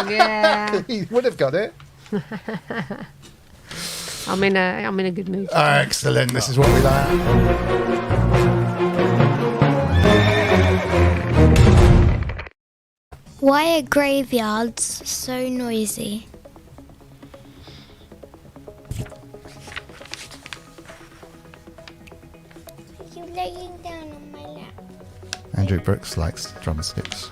Yeah. He would have got it. I'm in a good mood. Excellent. This is what we like. Why are graveyards so noisy? Are you laying down on my lap? Andrew Brooks likes drumsticks.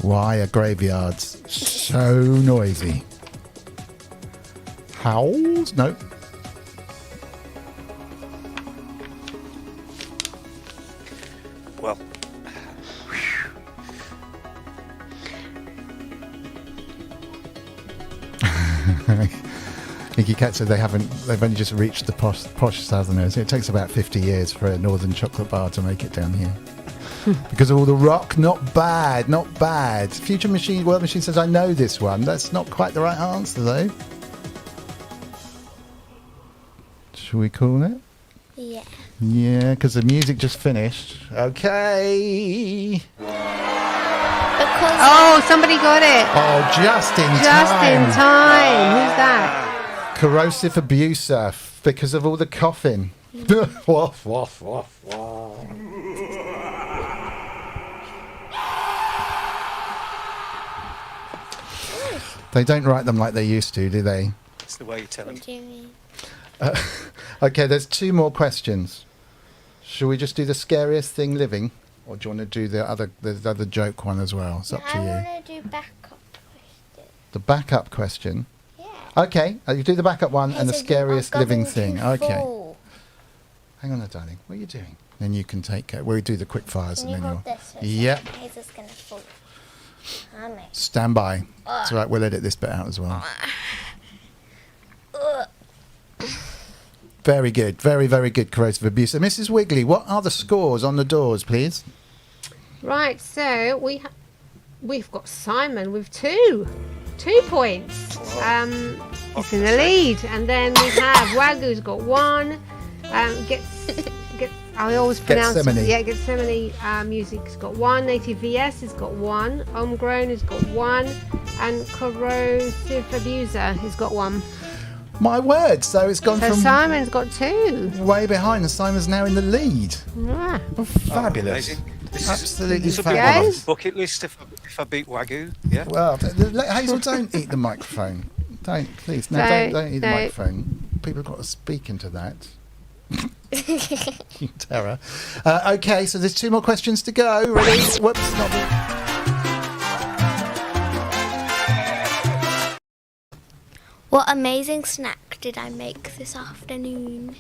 Why are graveyards so noisy? Howls? No. Well, Nicky Cat said they've only just reached the posh Southerners. It takes about 50 years for a Northern chocolate bar to make it down here. Because of all the rock, not bad, not bad. Future Machine, World Machine says, I know this one. That's not quite the right answer, though. Shall we call it? Yeah. Yeah, because the music just finished. Okay. Because Oh, somebody got it. Oh, just in Just time. in time. Who's that? Corrosive abuser because of all the coughing. Waff, waff, waff, waff. They don't write them like they used to, do they? that's the way you tell them. what do you mean? Okay, there's 2 more questions. Shall we just do the scariest thing living? Or do you want to do the other joke one as well? It's up to I you. want to do backup question. The backup question. Yeah. Okay, you do the backup one and the It's a- scariest I've living gotten thing. too Okay. full. Hang on, darling. What are you doing? Then you can take. We'll do the quick fires Can and you then hold you'll. this? for a Yep. second? Hazel's going to fall. Honey. Stand by. It's all right. We'll edit this bit out as well. Very good. Very, very good, corrosive abuse. So, Mrs. Wiggly, what are the scores on the doors, please? Right, so we've got Simon with 2 points. He's in the lead, and then we have Wagu's got 1. Gets I always pronounce it. Gethsemane. Yeah, Gethsemane Music's got 1. Native VS has got 1. Homegrown has got 1, and Corrosive Abuser has got 1. My word. So it's gone So from Simon's got 2. way behind, and Simon's now in the lead. Yeah. Oh, fabulous. Amazing. This Absolutely is a big fabulous. Guys. bucket list if I beat Wagyu. Yeah. Well, Hazel, don't eat the microphone. Don't, please. No, don't eat the No. microphone. People have got to speak into that. You terror. Okay, so there's 2 more questions to go. Ready? Whoops. Not What amazing snack did I make this afternoon?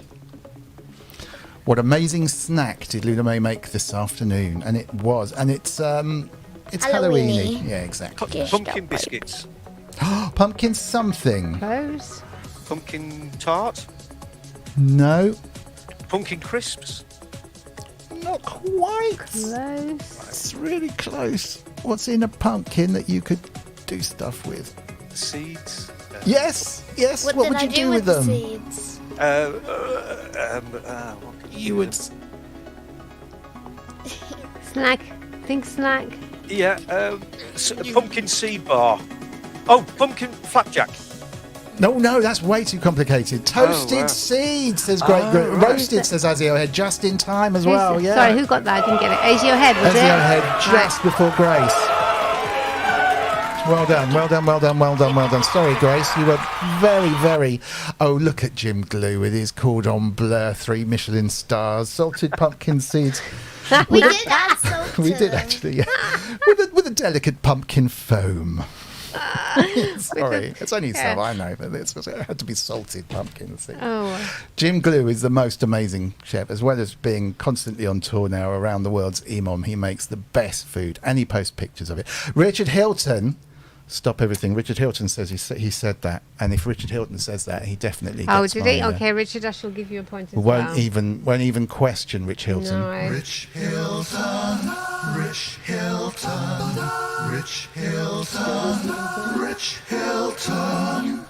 What amazing snack did Loullamae make this afternoon? And it's Halloweeny. Halloweeny. Yeah, exactly. Dish Pumpkin up biscuits. Pumpkin something. Close. Pumpkin tart. No, Pumpkin crisps. not quite. Close. It's really close. What's in a pumpkin that you could do stuff with? The seeds. Yes. What What did would I you do do with the them? seeds? What can You would. Snack. Think snack. Yeah. A pumpkin seed bar. Oh, pumpkin flapjack. No, that's way too complicated. Toasted wow. seeds, says Great. Roasted, says Azio Head, just in time as well. Yeah. Sorry, who got that? I didn't get it. Azio Head, was Azio it? Head, just before Grace. Well done. Sorry, Grace, you were very, very... Oh, look at Jim Glue with his cordon bleu, 3 Michelin stars, salted pumpkin seeds. We did add salt. We to did them. actually, yeah. with a delicate pumpkin foam. Sorry, it's only some, I know, but it had to be salted pumpkin seeds. Oh, Jim Glue is the most amazing chef, as well as being constantly on tour now around the world's EMOM. He makes the best food, and he posts pictures of it. Richard Hilton, stop everything. Richard Hilton says he said that, and if Richard Hilton says that, he definitely gets oh, did he? my, Okay, Richard, I shall give you a point as won't well. even question Rich Hilton. No. Rich Hilton, Rich Hilton, Rich Hilton, Rich Hilton. Hilton.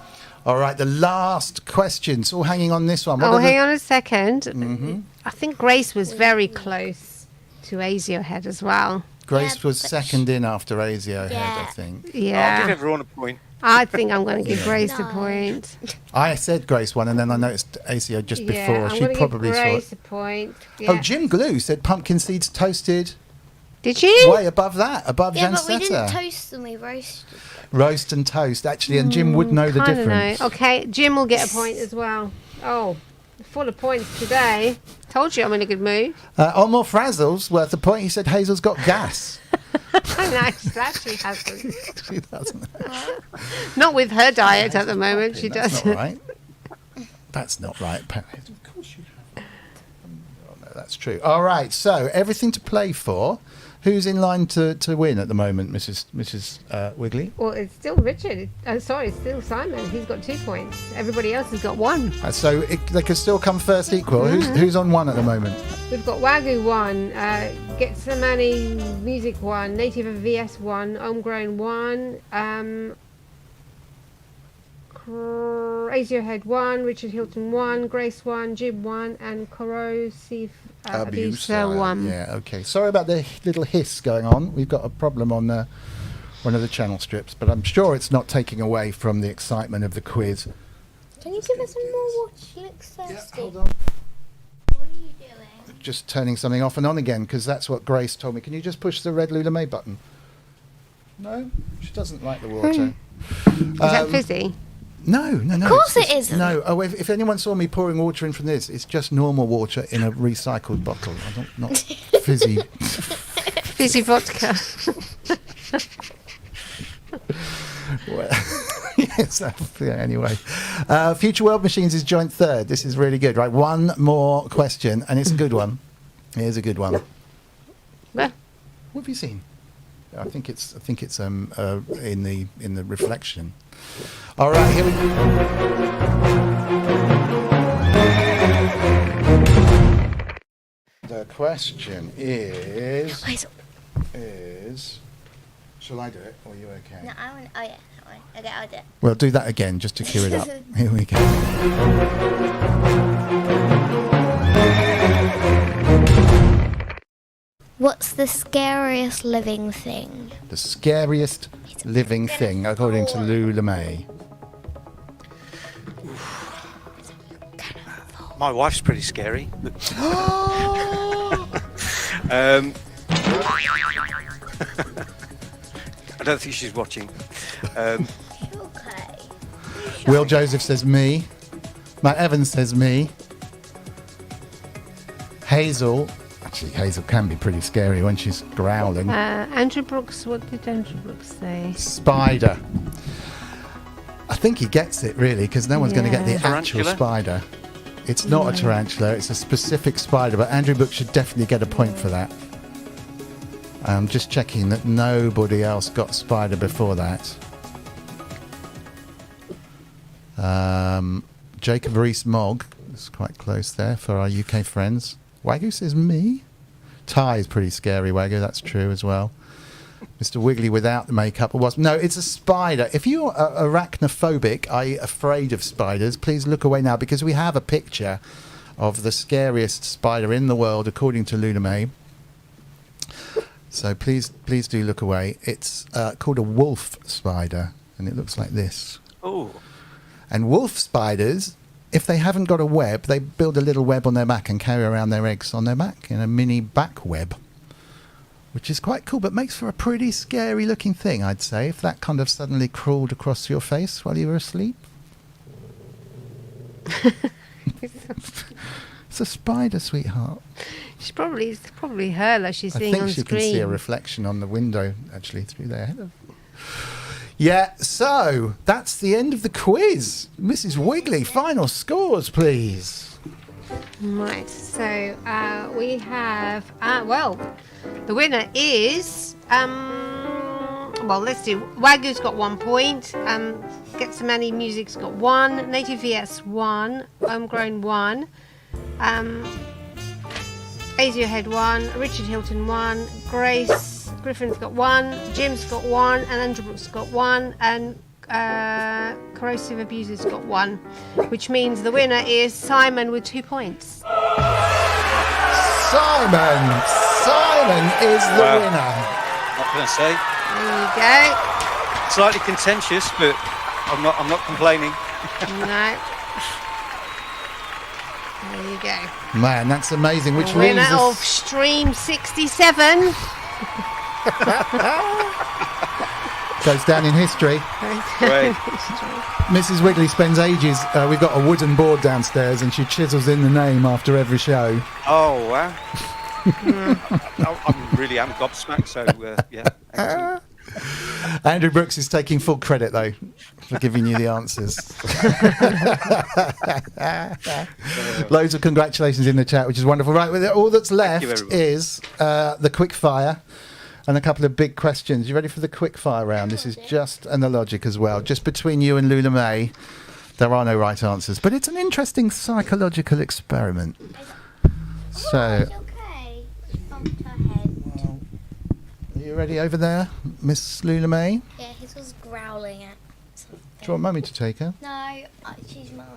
All right, the last question. So all hanging on this one. What Oh, are the- hang on a second. I think Grace was very close to Asiohead as well. Grace Yeah, was but second in after Asiohead, Yeah. I think. I'll give Yeah. everyone a point. I think I'm going to give Grace a No. point. I said Grace won, and then I noticed ACO just Yeah, before. I'm She going to probably give saw it. Grace a point. Oh, Yeah. Jim Glue said pumpkin seeds toasted Did you? way above that, above Yeah, Jen but we didn't SX1000. toast them, we roasted them. Roast and toast, actually, and Jim would know the Kinda difference. know. Okay, Jim will get a point as well. Oh, full of points today. Told you I'm in a good mood. On more Frazzles, worth a point, he said Hazel's got gas. No, she actually hasn't. She doesn't. Not with her diet at the moment. She That's doesn't. not right. That's not right. Of course you have. Oh, no, that's true. All right, so everything to play for. Who's in line to win at the moment, Mrs. Wiggly? Well, it's still Richard. Sorry, it's still Simon. He's got 2 points. Everybody else has got 1. So they could still come first equal. Who's on 1 at the moment? We've got Wagyu 1, Getsamani Music 1, Native of VS 1, Homegrown 1, Asiohead 1, Richard Hilton 1, Grace 1, Jim 1, and Corrosive Abuser 1. Yeah, okay. Sorry about the little hiss going on. We've got a problem on one of the channel strips, but I'm sure it's not taking away from the excitement of the quiz. Can you give us some more water? She looks thirsty. Hold on. What are you doing? Just turning something off and on again, because that's what Grace told me. Can you just push the red Loullamae button? No, she doesn't like the water. Is that fizzy? No. Of course it's it isn't. No, if anyone saw me pouring water in from this, it's just normal water in a recycled bottle. Not fizzy. Fizzy vodka. Well, yes, anyway. Future World Machines is joint third. This is really good, right? One more question, and it's a good one. Here's a good one. Well, What have you seen? I think it's in the reflection. All right, here we go. The question is. Shall I do it, or are you okay? No, I want. Oh yeah, that one. Okay, I'll do it. Well, do that again just to cue it up. Here we go. What's the scariest living thing? The scariest living thing, according to Loullamae. My wife's pretty scary. I don't think she's watching. Okay. Will Joseph says me. Matt Evans says me. Hazel. Actually, Hazel can be pretty scary when she's growling. Andrew Brooks, what did Andrew Brooks say? Spider. I think he gets it, really, because no one's going to get the Yeah. actual Tarantula? spider. It's not a tarantula, it's a specific spider, but Andrew Brooks should definitely get a point for that. I'm just checking that nobody else got spider before that. Jacob Rees-Mogg is quite close there for our UK friends. Wagyu says me. Ty is pretty scary, Wagyu, that's true as well. Mr. Wiggly without the makeup. No, it's a spider. If you're arachnophobic, i.e. afraid of spiders, please look away now, because we have a picture of the scariest spider in the world, according to Loullamae. So please do look away. It's called a wolf spider, and it looks like this. Oh, And wolf spiders, if they haven't got a web, they build a little web on their back and carry around their eggs on their back in a mini back web, which is quite cool, but makes for a pretty scary looking thing, I'd say, if that kind of suddenly crawled across your face while you were asleep. It's a spider, sweetheart. It's probably her, like she's I seeing think on she screen. can see a reflection on the window, actually, through there. Yeah, so that's the end of the quiz. Mrs. Wiggly, final scores, please. Right, so we have, the winner is, let's do, Wagyu's got 1 point, Getsamani Music's got 1, Native VS 1, Homegrown 1, Asiohead 1, Richard Hilton 1, Grace Griffin's got 1, Jim's got 1, and Andrew Brooks got 1, and Corrosive Abuser's got 1, which means the winner is Simon with 2 points. Simon is the winner. What can I say? There you go. Slightly contentious, but I'm not complaining. No. There you go. Man, that's amazing. Which The winner leaves of us... Stream 67. goes down in history. Great. Mrs. Wiggly spends ages. We've got a wooden board downstairs, and she chisels in the name after every show. Oh wow! I'm really am gobsmacked. So yeah. Excellent. Andrew Brooks is taking full credit though for giving you the answers. Loads of congratulations in the chat, which is wonderful. Right, well, all that's left is the quick fire. And a couple of big questions. You ready for the quick fire round? This is just, and the logic as well. Just between you and Loullamae, there are no right answers. But it's an interesting psychological experiment. So, Okay. Bumped her head. are you ready over there, Miss Loullamae? Yeah, he was growling at something. Do you want Mummy to take her? No, she's mine.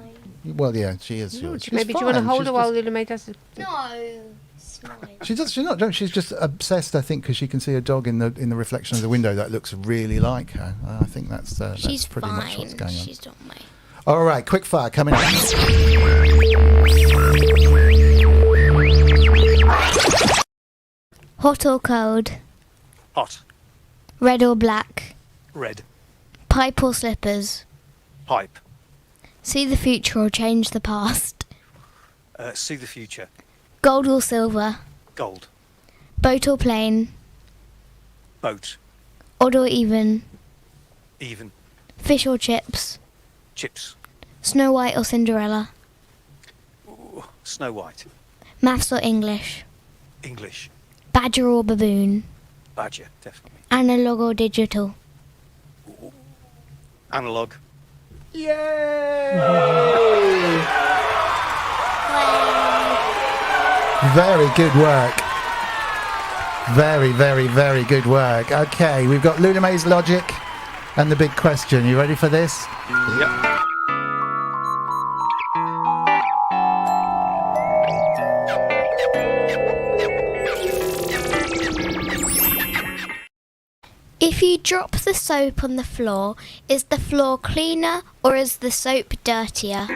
Well, yeah, she is yours. She's Maybe do you want to fine. hold She's her while just- Loullamae does it? No, it's mine. She's not. She's just obsessed, I think, because she can see a dog in the reflection of the window that looks really like her. I think that's She's pretty fine. much what's going on. She's not mine. All right, quick fire coming up. Hot or cold? Hot. Red or black? Red. Pipe or slippers? Pipe. See the future or change the past? See the future. Gold or silver? Gold. Boat or plane? Boat. Odd or even? Even. Fish or chips? Chips. Snow White or Cinderella? Ooh, Snow White. Maths or English? English. Badger or baboon? Badger. Definitely. Analog or digital? Analog. Very good work. Very, very, very good work. Okay, we've got Loullamae's logic and the big question. You ready for this? Yep. If you drop the soap on the floor, is the floor cleaner or is the soap dirtier?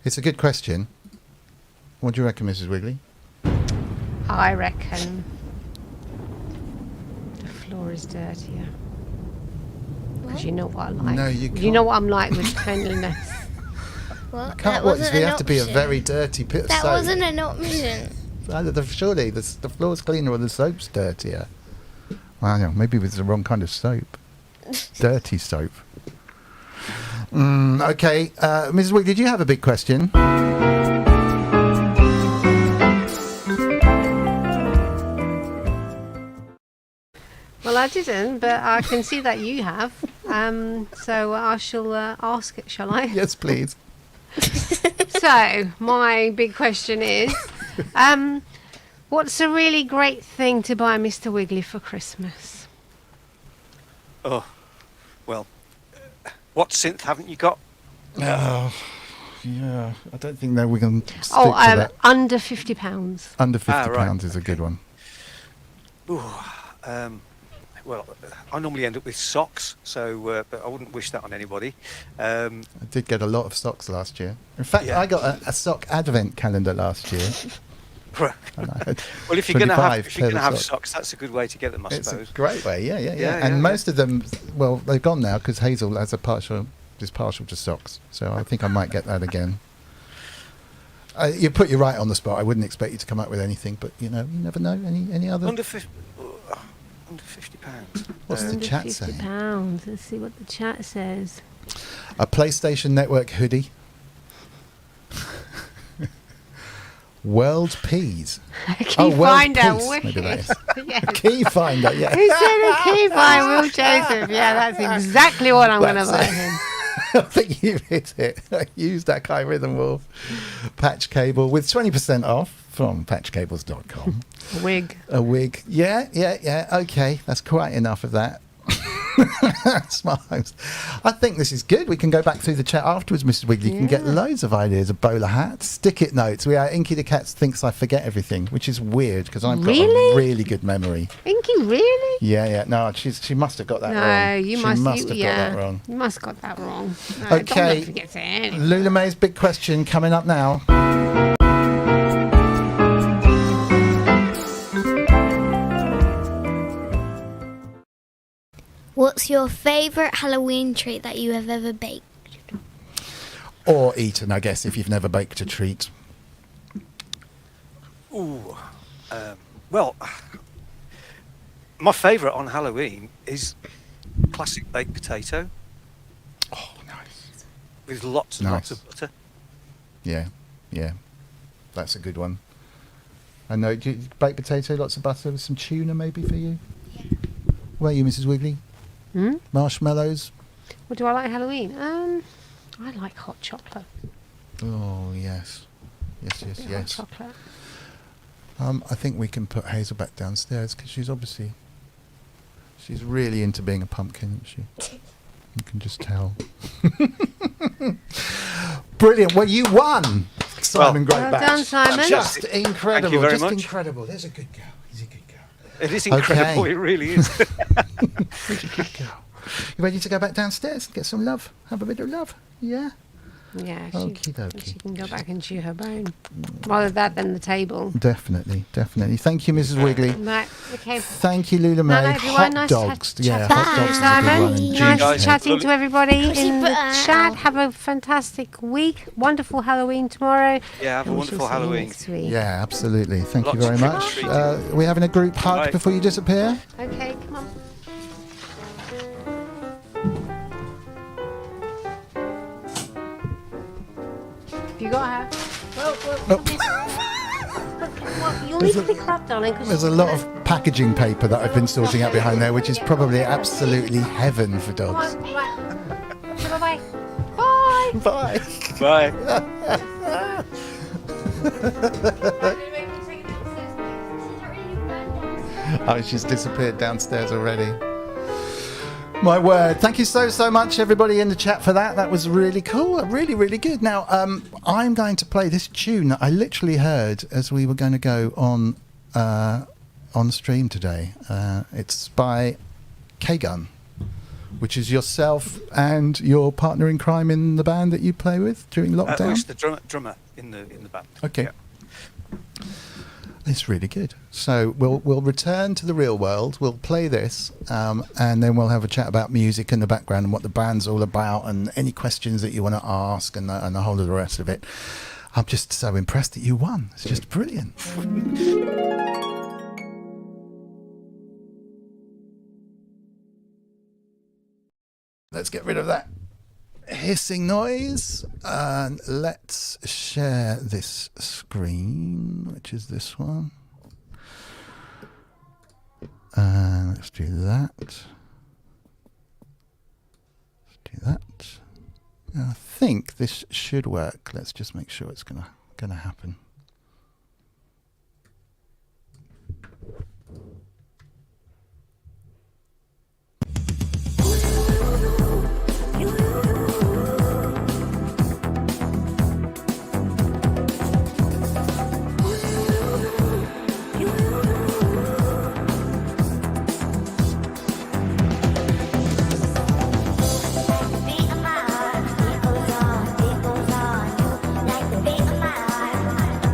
It's a good question. What do you reckon, Mrs. Wiggly? I reckon the floor is dirtier. Because you know what I like. No, you You know can't. what I'm like with cleanliness. What? Can't watch. We have to be a very dirty pit of That soap. wasn't an option. Surely the floor's cleaner or the soap's dirtier. Well, yeah, maybe it's the wrong kind of soap. Dirty soap. Okay, Mrs. Wiggly, did you have a big question? Well, I didn't, but I can see that you have. So I shall ask it, shall I? Yes, please. So, my big question is, what's a really great thing to buy Mr. Wiggly for Christmas? Oh, well, what synth haven't you got? Oh, yeah. I don't think that we can stick to that. Under £50. Under £50 right. is a good one. Ooh, well, I normally end up with socks, so but I wouldn't wish that on anybody. I did get a lot of socks last year. In fact, Yeah. I got a sock advent calendar last year. And I had Well, if you're going to 25 pairs of have socks. socks, that's a good way to get them, I It's suppose. a great way, yeah. Yeah, And yeah, most of them, well, they've gone now because Hazel has is partial to socks. So I think I might get that again. You put you right on the spot. I wouldn't expect you to come up with anything, but you never know. Any other? Under £50. What's the Under chat saying? £50. Let's see what the chat says. A PlayStation Network hoodie. World Peas. Key World finder, Peace, wicked. maybe that is. Yes. Key finder, yeah. Who said a key by Will Joseph? Yeah, that's exactly what I'm going to buy him. I think you hit it. Use that Kai Rhythm Wolf patch cable with 20% off from patchcables.com. A wig. A wig. Yeah. Okay, that's quite enough of that. Smart Homes. I think this is good. We can go back through the chat afterwards, Mrs. Wiggly. You can get loads of ideas of bowler hats, stick it notes. Inky the Cat thinks I forget everything, which is weird because I've got a really good memory. Inky, really? Yeah. No, she must have got that wrong. No, you must have got that wrong. You must have got that wrong. No, Okay. don't forget to anything. Loullamae's big question coming up now. What's your favourite Halloween treat that you have ever baked? Or eaten, I guess, if you've never baked a treat. Ooh. Well, my favourite on Halloween is classic baked potato. Oh, nice. With lots and lots of butter. Yeah. That's a good one. I know. Do you baked potato, lots of butter with some tuna maybe for you? Yeah. What about you, Mrs. Wiggly? Marshmallows? What do I like Halloween? I like hot chocolate. Oh, yes. Yes. Hot chocolate. I think we can put Hazel back downstairs because she's really into being a pumpkin, isn't she? You can just tell. Brilliant. Well, you won, Simon Greatbatch. Well done, Simon. Just incredible. Thank you very just much. Incredible. There's a good girl. He's a good girl. It is incredible. Okay. It really is. Such a good girl. You ready to go back downstairs and get some love? Have a bit of love? Yeah? Yeah, Okie dokie. she can go back and chew her bone. Rather that than the table. Definitely. Thank you, Mrs. Wiggly. Right, okay. Thank you, Loullamae. Night, everyone. Hot Nice dogs. chat- Yeah, chat hot to you, dogs is a good one. Simon. And Nice ginger. chatting to everybody Pussy in the butt. chat. Have a fantastic week. Wonderful Halloween tomorrow. Yeah, have a And we shall wonderful see you Halloween. next week. Yeah, absolutely. Thank you Lots very of much. trick-or-treating. Are we having a group hug Right. before you disappear? Okay, come on. You got her. Well, you'll need to pick her up, darling. 'cause There's a lot of packaging paper that I've been sorting out behind there, which is probably absolutely heaven for Come dogs. on, right. Okay, bye-bye. Bye. Bye. Bye. Oh, she's disappeared downstairs already. My word. Thank you so much, everybody in the chat, for that. That was really cool. Really good. Now, I'm going to play this tune that I literally heard as we were going to go on stream today. It's by K-Gun, which is yourself and your partner in crime in the band that you play with during lockdown. It's the drummer in the band. Okay. Yeah. It's really good. So we'll return to the real world. We'll play this, and then we'll have a chat about music in the background and what the band's all about, and any questions that you want to ask, and the whole of the rest of it. I'm just so impressed that you won. It's just brilliant. Let's get rid of that hissing noise, and let's share this screen, which is this one, and let's do that. I think this should work. Let's just make sure it's gonna happen. Beat 'em on, it goes on, like the beat 'em on.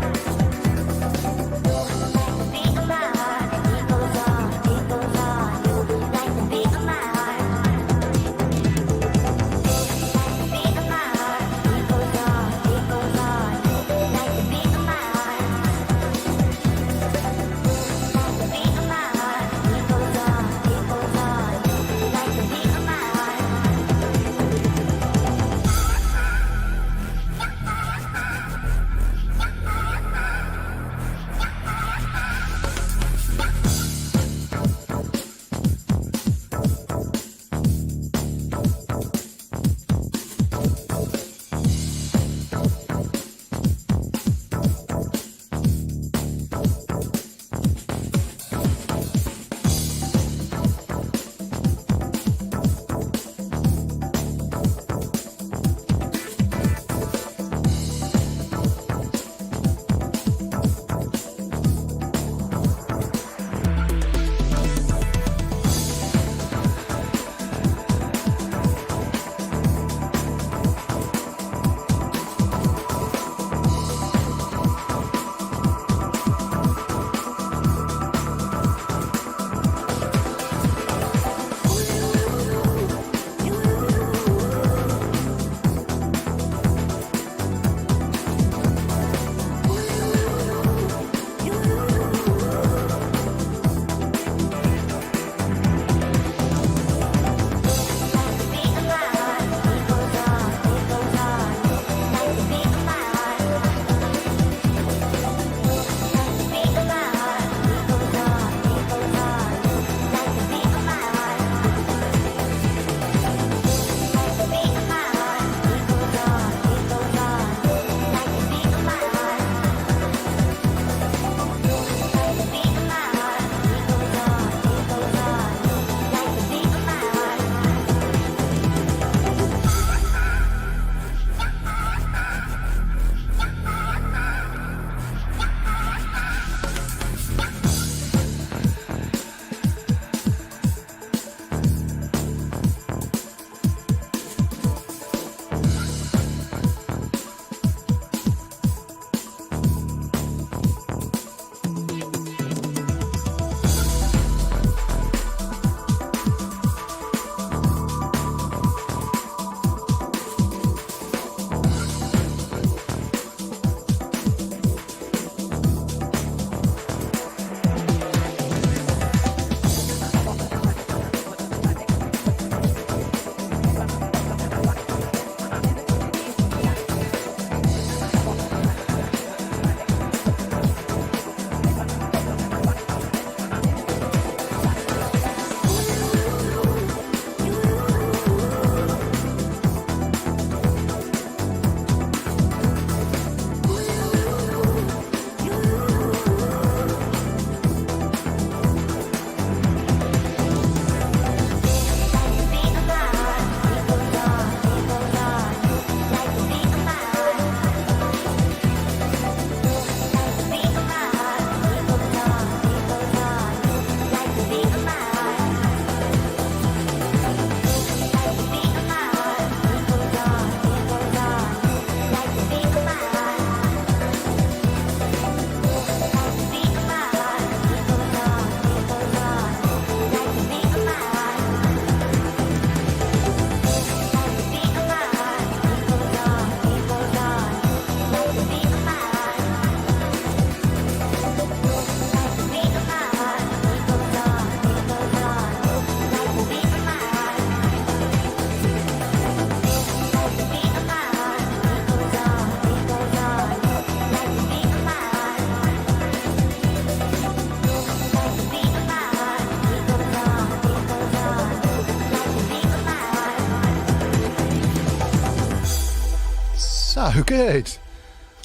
so good.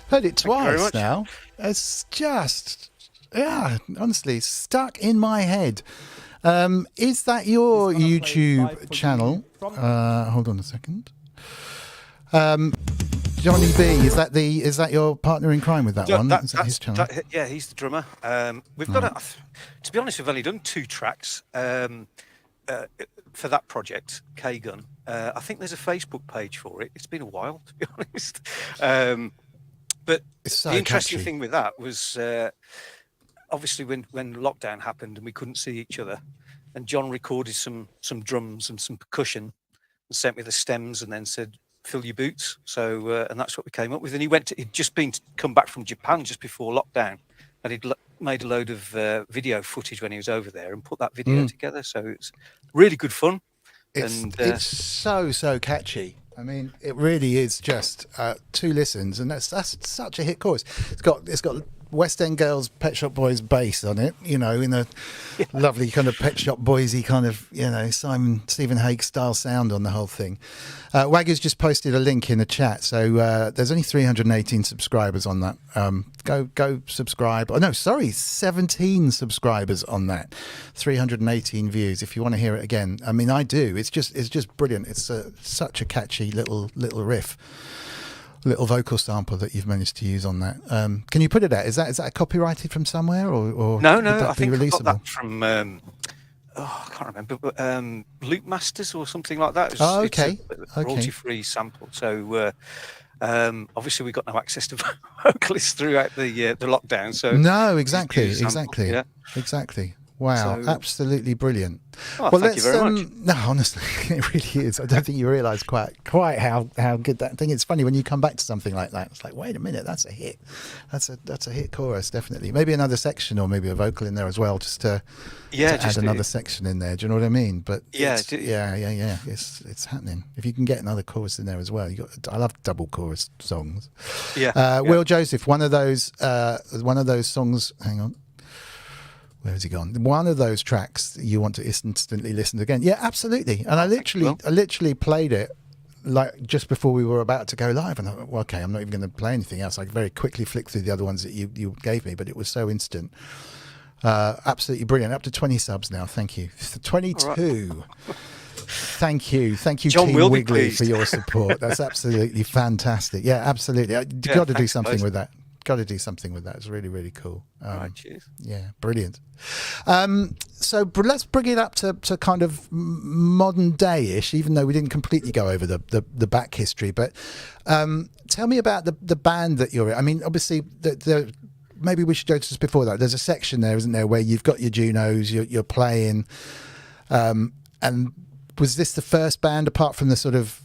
Heard it Thank you very twice much. now. It's just, honestly, stuck in my head. Is that your YouTube channel? Hold on a second. Johnny B, is that your partner in crime with that one? Is that his channel? Yeah, he's the drummer. We've got to be honest, we've only done 2 tracks for that project, K-Gun. I think there's a Facebook page for it. It's been a while, to be honest. But So the interesting catchy. thing with that was obviously when lockdown happened and we couldn't see each other, and John recorded some drums and some percussion and sent me the stems and then said, fill your boots. So and that's what we came up with. And he'd just come back from Japan just before lockdown, and he'd made a load of video footage when he was over there and put that video together. So it's really good fun. It's so catchy. I mean, it really is just 2 listens, and that's such a hit chorus. It's got West End Girls, Pet Shop Boys bass on it, in a lovely kind of Pet Shop Boysy kind of, Simon Stephen Hague style sound on the whole thing. Waggy's just posted a link in the chat, so there's only 318 subscribers on that. Go subscribe. Oh no, sorry, 17 subscribers on that. 318 views. If you want to hear it again, I mean, I do. It's just brilliant. It's such a catchy little riff. Little vocal sample that you've managed to use on that. Can you put it out? Is that copyrighted from somewhere, or no? Would that I think be I got releasable? that from I can't remember, but Loop Masters or something like that. Okay. It's a royalty-free sample. So obviously we got no access to vocalists throughout the lockdown. So No, exactly. Yeah. Exactly. Wow, So- absolutely brilliant. Oh, thank you very much. No, honestly, it really is. I don't think you realise quite how good that thing is. It's funny when you come back to something like that. It's like, wait a minute, that's a hit. That's a hit chorus, definitely. Maybe another section or maybe a vocal in there as well, just to add another section in there. Do you know what I mean? But Yeah, yeah. It's happening. If you can get another chorus in there as well, I love double chorus songs. Yeah. Will Joseph, one of those songs. Hang on. Where has he gone? One of those tracks you want to instantly listen to again? Yeah, absolutely. And I literally played it like just before we were about to go live, and I thought, well, okay, I'm not even going to play anything else. I very quickly flicked through the other ones that you gave me, but it was so instant. Absolutely brilliant. Up to 20 subs now. Thank you. 22. Right. Thank you, John Team Wiggly, for your support. That's absolutely fantastic. Yeah, absolutely. You've got to do something with that. Got to do something with that. It's really, really cool. Right, cheers. Yeah, brilliant. So let's bring it up to kind of modern day-ish, even though we didn't completely go over the back history. But tell me about the band that you're in. I mean, obviously, maybe we should go just before that. There's a section there, isn't there, where you've got your Junos, you're playing. And was this the first band, apart from the sort of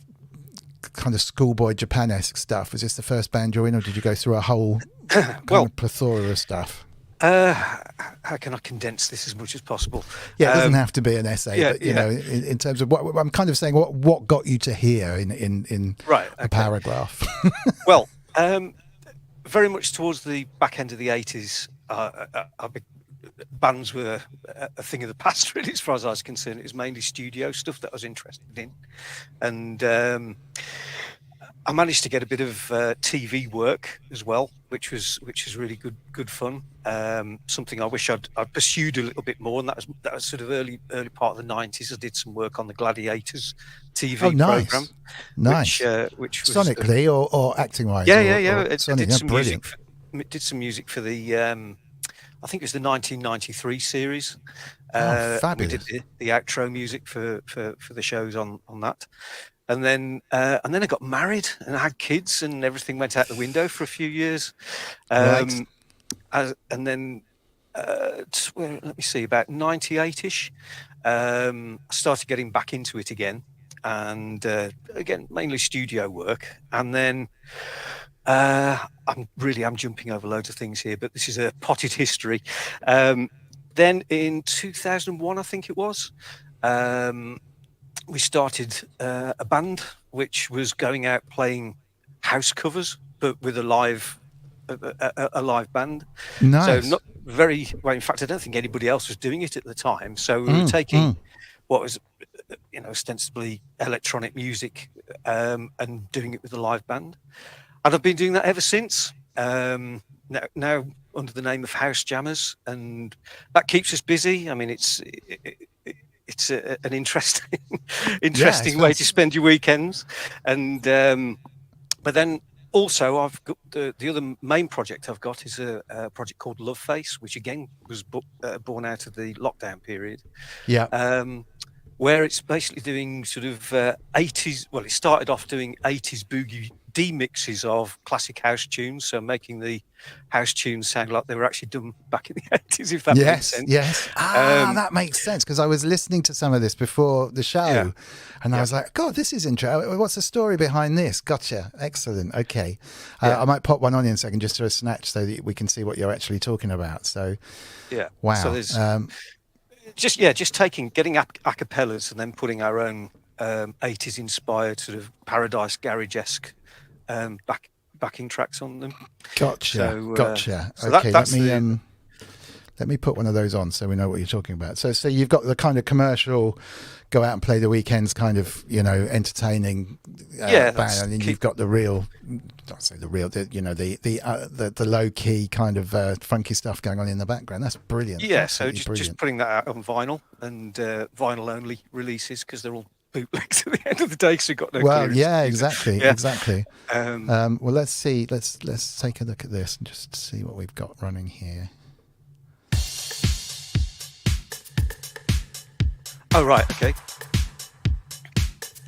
kind of schoolboy Japan-esque stuff? Was this the first band you're in, or did you go through a whole kind of plethora of stuff? How can I condense this as much as possible? Yeah, it doesn't have to be an essay, but you know, in terms of what I'm kind of saying, what got you to here in a paragraph? Well, very much towards the back end of the 80s, bands were a thing of the past, really, as far as I was concerned. It was mainly studio stuff that I was interested in, and I managed to get a bit of TV work as well, which was really good fun. Something I wish I'd pursued a little bit more, and that was sort of early part of the 90s. I did some work on the Gladiators TV program. Nice. Which was sonically or acting wise. Yeah. Sonic, did some music for the I think it was the 1993 series. Fabulous. We did the outro music for the shows on that. And then I got married and I had kids, and everything went out the window for a few years. Right. And then, let me see, about 98-ish, I started getting back into it again. And again, mainly studio work. And then I'm jumping over loads of things here, but this is a potted history. Then in 2001, I think it was, we started a band which was going out playing house covers, but with a live band. Nice. So not very well. In fact, I don't think anybody else was doing it at the time. So we were taking what was, ostensibly electronic music, and doing it with a live band. And I've been doing that ever since. Now under the name of Housejammerz, and that keeps us busy. I mean, it's an interesting way to spend your weekends. And but then also I've got the other main project I've got is a project called Loveface, which again was born out of the lockdown period. Yeah. Where it's basically doing sort of 80s. Well, it started off doing 80s boogie demixes of classic house tunes, so making the house tunes sound like they were actually done back in the 80s, if that makes sense. Yes. That makes sense, because I was listening to some of this before the show, and I was like, God, this is interesting. What's the story behind this? Gotcha. Excellent. Okay. I might pop one on in a second just to a snatch so that we can see what you're actually talking about. So, wow. So there's just getting a cappellas and then putting our own 80s inspired sort of Paradise Garage-esque backing tracks on them. Gotcha. So okay, let me put one of those on so we know what you're talking about. So you've got the kind of commercial, go out and play the weekends kind of, entertaining band, and then you've got the real, the low key kind of funky stuff going on in the background. That's brilliant. Yeah, so just putting that out on vinyl and vinyl only releases, because they're all bootlegs at the end of the day, so you've got no clearance. Exactly. Well, let's see. Let's take a look at this and just see what we've got running here. Oh, right, okay.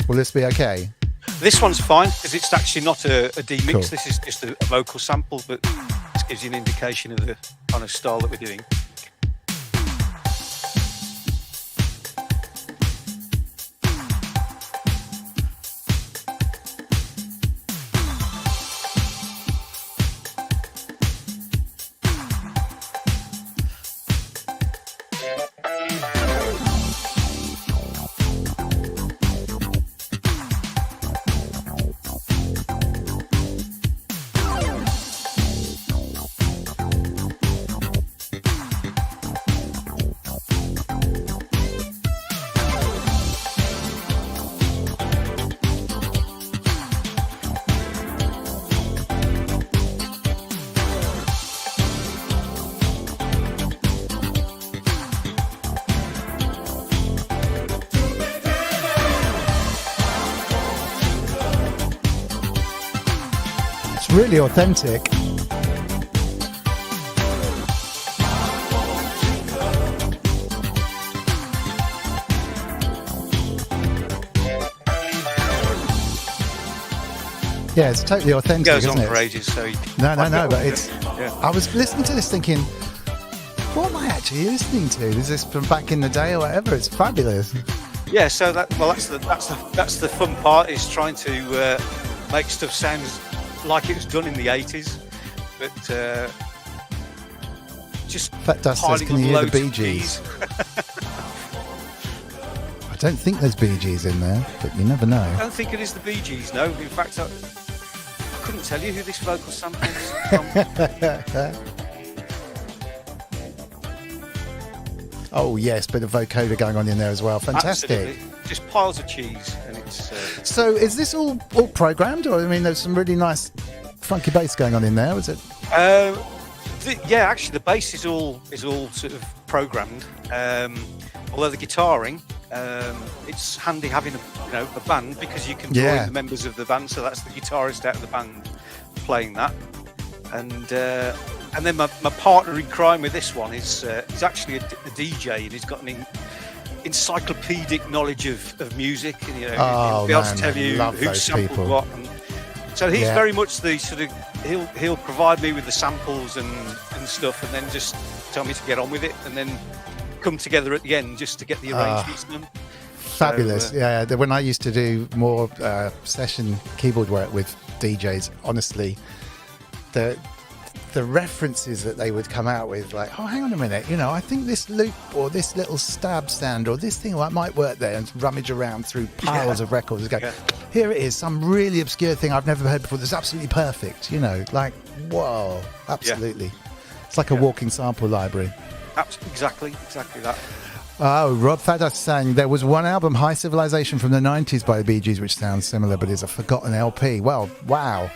Will this be okay? This one's fine, because it's actually not a demix. Cool. This is just a vocal sample, but this gives you an indication of the kind of style that we're doing. Really authentic. Yeah, it's totally authentic. It goes isn't on it? for ages, so no, but it's. I was listening to this thinking, what am I actually listening to? Is this from back in the day or whatever? It's fabulous. Yeah, so that's the fun part, is trying to make stuff sound like it was done in the 80s, but just Fat Dust says, can you hear the Bee Gees? I don't think there's Bee Gees in there, but you never know. I don't think it is the Bee Gees, no. In fact, I couldn't tell you who this vocal sample is from. Oh yes, bit of vocoder going on in there as well. Fantastic. Absolutely. Just piles of cheese, and it's. So is this all programmed, or I mean, there's some really nice funky bass going on in there? Was it? Yeah, actually, the bass is all sort of programmed. Although the guitaring, it's handy having a band, because you can draw in the members of the band. So that's the guitarist out of the band playing that, and then my partner in crime with this one is he's actually a DJ, and he's got an encyclopedic knowledge of music, and he'll be able to tell you who sampled what. And so he's very much the sort of he'll provide me with the samples and stuff, and then just tell me to get on with it, and then come together at the end just to get the arrangements done. Fabulous. So, when I used to do more session keyboard work with DJs, honestly, the references that they would come out with, like, oh, hang on a minute, I think this loop or this little stab stand or this thing might work there, and rummage around through piles of records and go, here it is, some really obscure thing I've never heard before that's absolutely perfect, like, whoa, absolutely. It's like a walking sample library. Exactly that. Oh, Rob Fadas saying there was one album, High Civilization, from the 90s by the Bee Gees, which sounds similar but is a forgotten LP. Well, wow.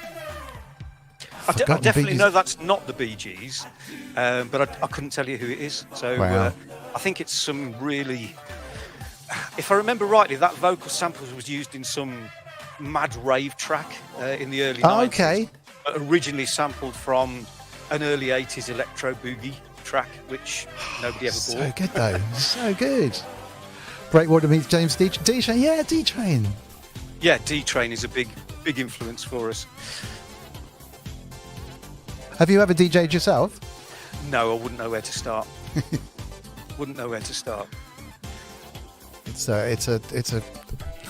I Forgotten definitely Bee know Gees. that's not the Bee Gees, but I couldn't tell you who it is. So Wow. I think it's some really, if I remember rightly, that vocal sample was used in some mad rave track in the early 90s. Okay. Originally sampled from an early 80s electro boogie track, which nobody ever So bought. good though. So good. Breakwater meets James D-Train. Yeah, D-Train. Yeah, D-Train is a big influence for us. Have you ever DJ'd yourself? No, I wouldn't know where to start. Wouldn't know where to start.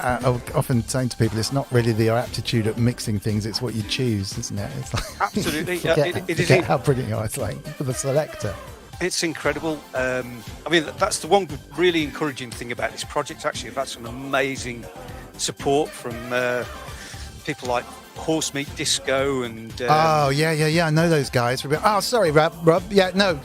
I'm often saying to people, it's not really your aptitude at mixing things, it's what you choose, isn't it? It's like, Absolutely. forget how brilliant you are. It's like for the selector. It's incredible. I mean, that's the one really encouraging thing about this project. Actually, I've had some amazing support from people like Horse Meat Disco and. Oh yeah. I know those guys. Oh, sorry, Rob. Yeah, no.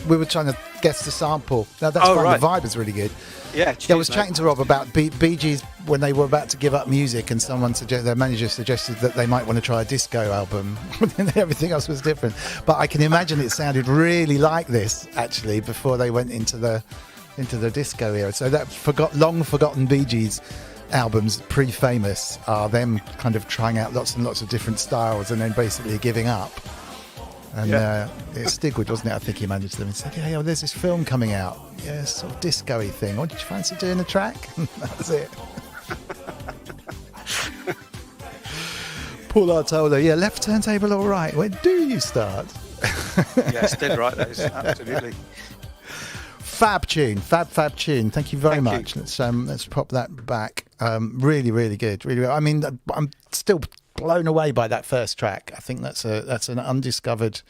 We were trying to guess the sample. No, that's fine. Right. The vibe is really good. Yeah, I was chatting to Rob about Bee Gees when they were about to give up music, and their manager suggested that they might want to try a disco album. And everything else was different. But I can imagine it sounded really like this actually before they went into the disco era. So that long forgotten Bee Gees albums, pre-famous, are them kind of trying out lots and lots of different styles and then basically giving up. And it's Stigwood, wasn't it? I think he managed them and said, yeah, there's this film coming out. Yeah, sort of disco-y thing. Oh, did you fancy doing a track? That was it. Paul Artola, yeah, left turntable all right. When do you start? Yes, dead right, that is. Absolutely. Fab tune. Thank you very Thank much. you. Let's pop that back. Really, really good. Really, I mean, I'm still blown away by that first track. I think that's an undiscovered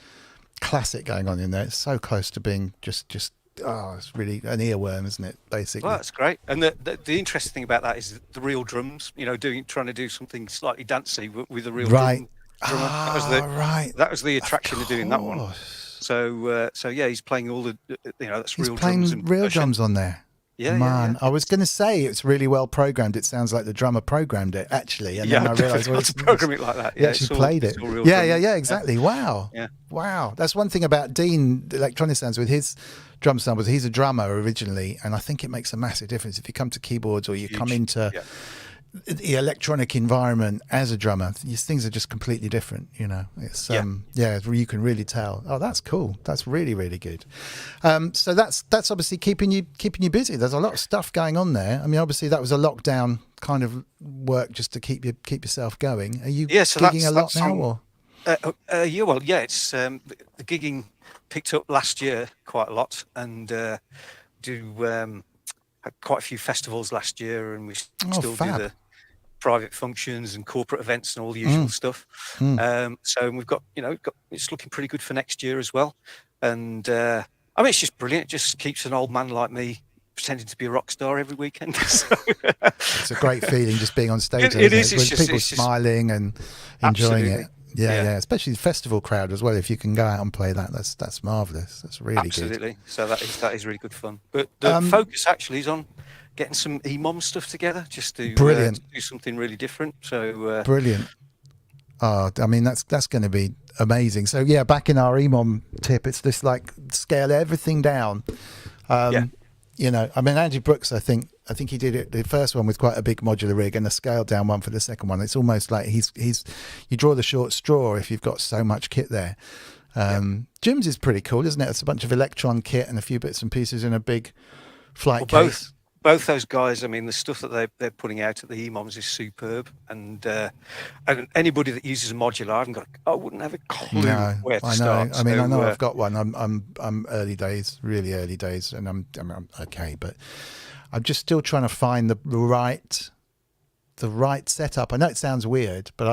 classic going on in there. It's so close to being just it's really an earworm, isn't it? Basically. Well, that's great. And the interesting thing about that is the real drums. You know, trying to do something slightly dancey with a real Right. drummer. Right. That was the attraction of doing that one. course. So yeah, he's playing all the that's He's real playing drums and real percussion. drums on there. Yeah, Man, yeah. I was going to say it's really well programmed. It sounds like the drummer programmed it actually, and Yeah, then I realised well, to program it like that. He Yeah, actually it's all- played it's it. all real Yeah, drums. exactly. Wow. Yeah. Wow. That's one thing about Dean Electronic Sounds with his drum samples. He's a drummer originally, and I think it makes a massive difference if you come to keyboards or you come into Yeah. the electronic environment as a drummer. These things are just completely different. You know, it's you can really tell. Oh, that's cool. That's really, really good. So that's obviously keeping you busy. There's a lot of stuff going on there. I mean, obviously that was a lockdown kind of work just to keep yourself going. Are you gigging a lot now? Or? It's the gigging picked up last year quite a lot, and had quite a few festivals last year, and we still do fab. the private functions and corporate events and all the usual stuff. So we've got it's looking pretty good for next year as well. And I mean, it's just brilliant. It just keeps an old man like me pretending to be a rock star every weekend. So, it's a great feeling just being on stage. It is. With It's just- people it's just- smiling and enjoying Absolutely. it. Yeah, Yeah. especially the festival crowd as well. If you can go out and play that, that's marvelous. That's really Absolutely. good. So that is really good fun. But the focus actually is on getting some EMOM stuff together, just to Brilliant. do something really different. So Brilliant. Oh, I mean, that's going to be amazing. So yeah, back in our EMOM tip, it's this like scale everything down. You know, I mean, Andy Brooks, I think he did it, the first one with quite a big modular rig and a scaled down one for the second one. It's almost like you draw the short straw if you've got so much kit there. Jim's is pretty cool, isn't it? It's a bunch of Electron kit and a few bits and pieces in a big flight case. Both those guys, I mean, the stuff that they're putting out at the EMOMs is superb. And anybody that uses a modular, I wouldn't have a clue where to start. I mean, So, I know I've got one. I'm early days, really early days, and I'm okay, but I'm just still trying to find the right setup. I know it sounds weird, but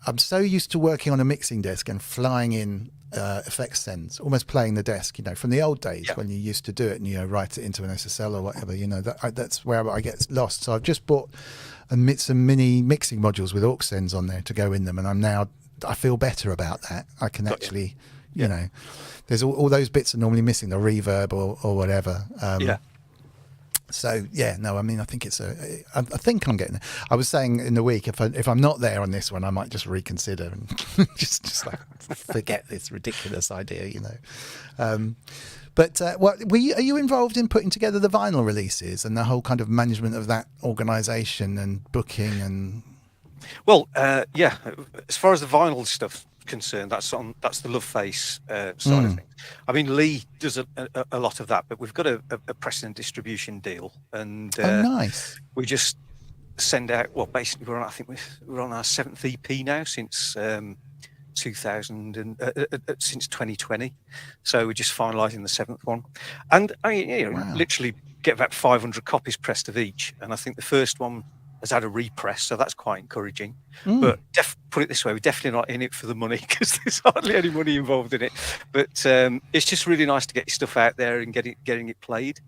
I'm so used to working on a mixing desk and flying in effects sends, almost playing the desk, from the old days when you used to do it and write it into an SSL or whatever. That's where I get lost. So I've just bought some mini mixing modules with aux sends on there to go in them, and I feel better about that. I can actually, there's all those bits are normally missing, the reverb or whatever. So yeah, no, I mean, I think I think I'm getting there. I was saying in the week, if I'm not there on this one, I might just reconsider and just like forget this ridiculous idea, you know. But are you involved in putting together the vinyl releases and the whole kind of management of that organisation and booking and? Well, yeah. As far as the vinyl stuff concerned, that's the Loveface side of things. I mean, Lee does a lot of that, but we've got a press and distribution deal, and nice. We just send out. Well, basically, we're on our 7th EP now since 2000 and since 2020. So we're just finalising the 7th one, and I mean, literally get about 500 copies pressed of each, and I think the first one has had a repress, so that's quite encouraging. But put it this way, we're definitely not in it for the money because there's hardly any money involved in it. But it's just really nice to get your stuff out there and getting it played.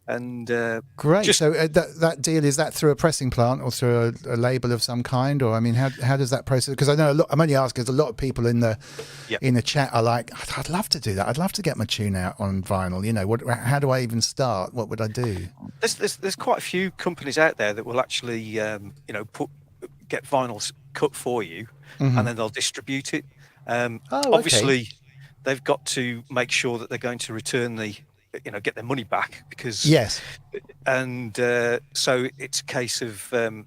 And great. So that deal, is that through a pressing plant or through a label of some kind, or I mean, how does that process? Because I know I'm only asking because a lot of people in the chat are like, I'd love to do that. I'd love to get my tune out on vinyl. You know, how do I even start? What would I do? There's quite a few companies out there that will actually get vinyls cut for you, and then they'll distribute it. Obviously, they've got to make sure that they're going to return get their money back, because and so it's a case of the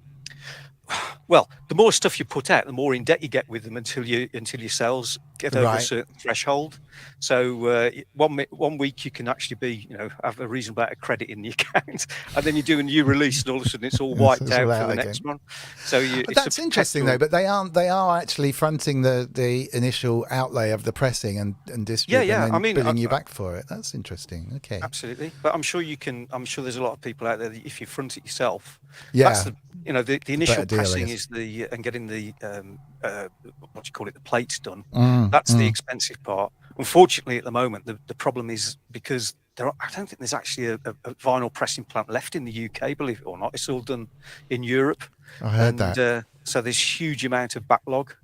more stuff you put out, the more in debt you get with them until your sales get over a certain threshold. So 1 week you can actually have a reasonable amount of credit in the account, and then you do a new release, and all of a sudden it's all wiped out for the next one. So that's interesting though. But they are actually fronting the initial outlay of the pressing and distributing, and then billing you back for it. That's interesting. Okay, absolutely. But I'm sure there's a lot of people out there that if you front it yourself, that's the initial pressing is and getting the the plates done. That's the expensive part. Unfortunately, at the moment, the problem is because I don't think there's actually a vinyl pressing plant left in the UK, believe it or not. It's all done in Europe. I heard that. So there's huge amount of backlog.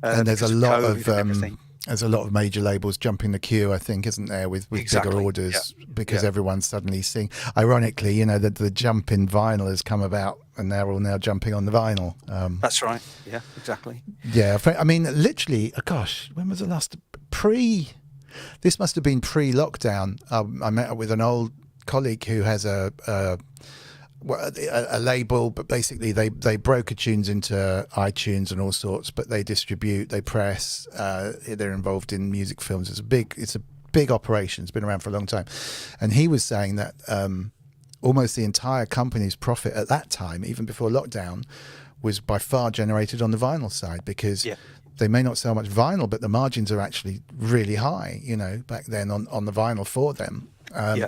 And there's a lot of major labels jumping the queue, I think, isn't there, with bigger orders, because everyone's suddenly seeing. Ironically, the jump in vinyl has come about, and they're all now jumping on the vinyl. That's right. Yeah, exactly. Yeah, I mean, literally, gosh, when was the last This must have been pre-lockdown. I met up with an old colleague who has a label, but basically they broker tunes into iTunes and all sorts, but they distribute, they press, they're involved in music films. It's a big operation. It's been around for a long time. And he was saying that almost the entire company's profit at that time, even before lockdown, was by far generated on the vinyl side, because they may not sell much vinyl, but the margins are actually really high, back then on the vinyl for them.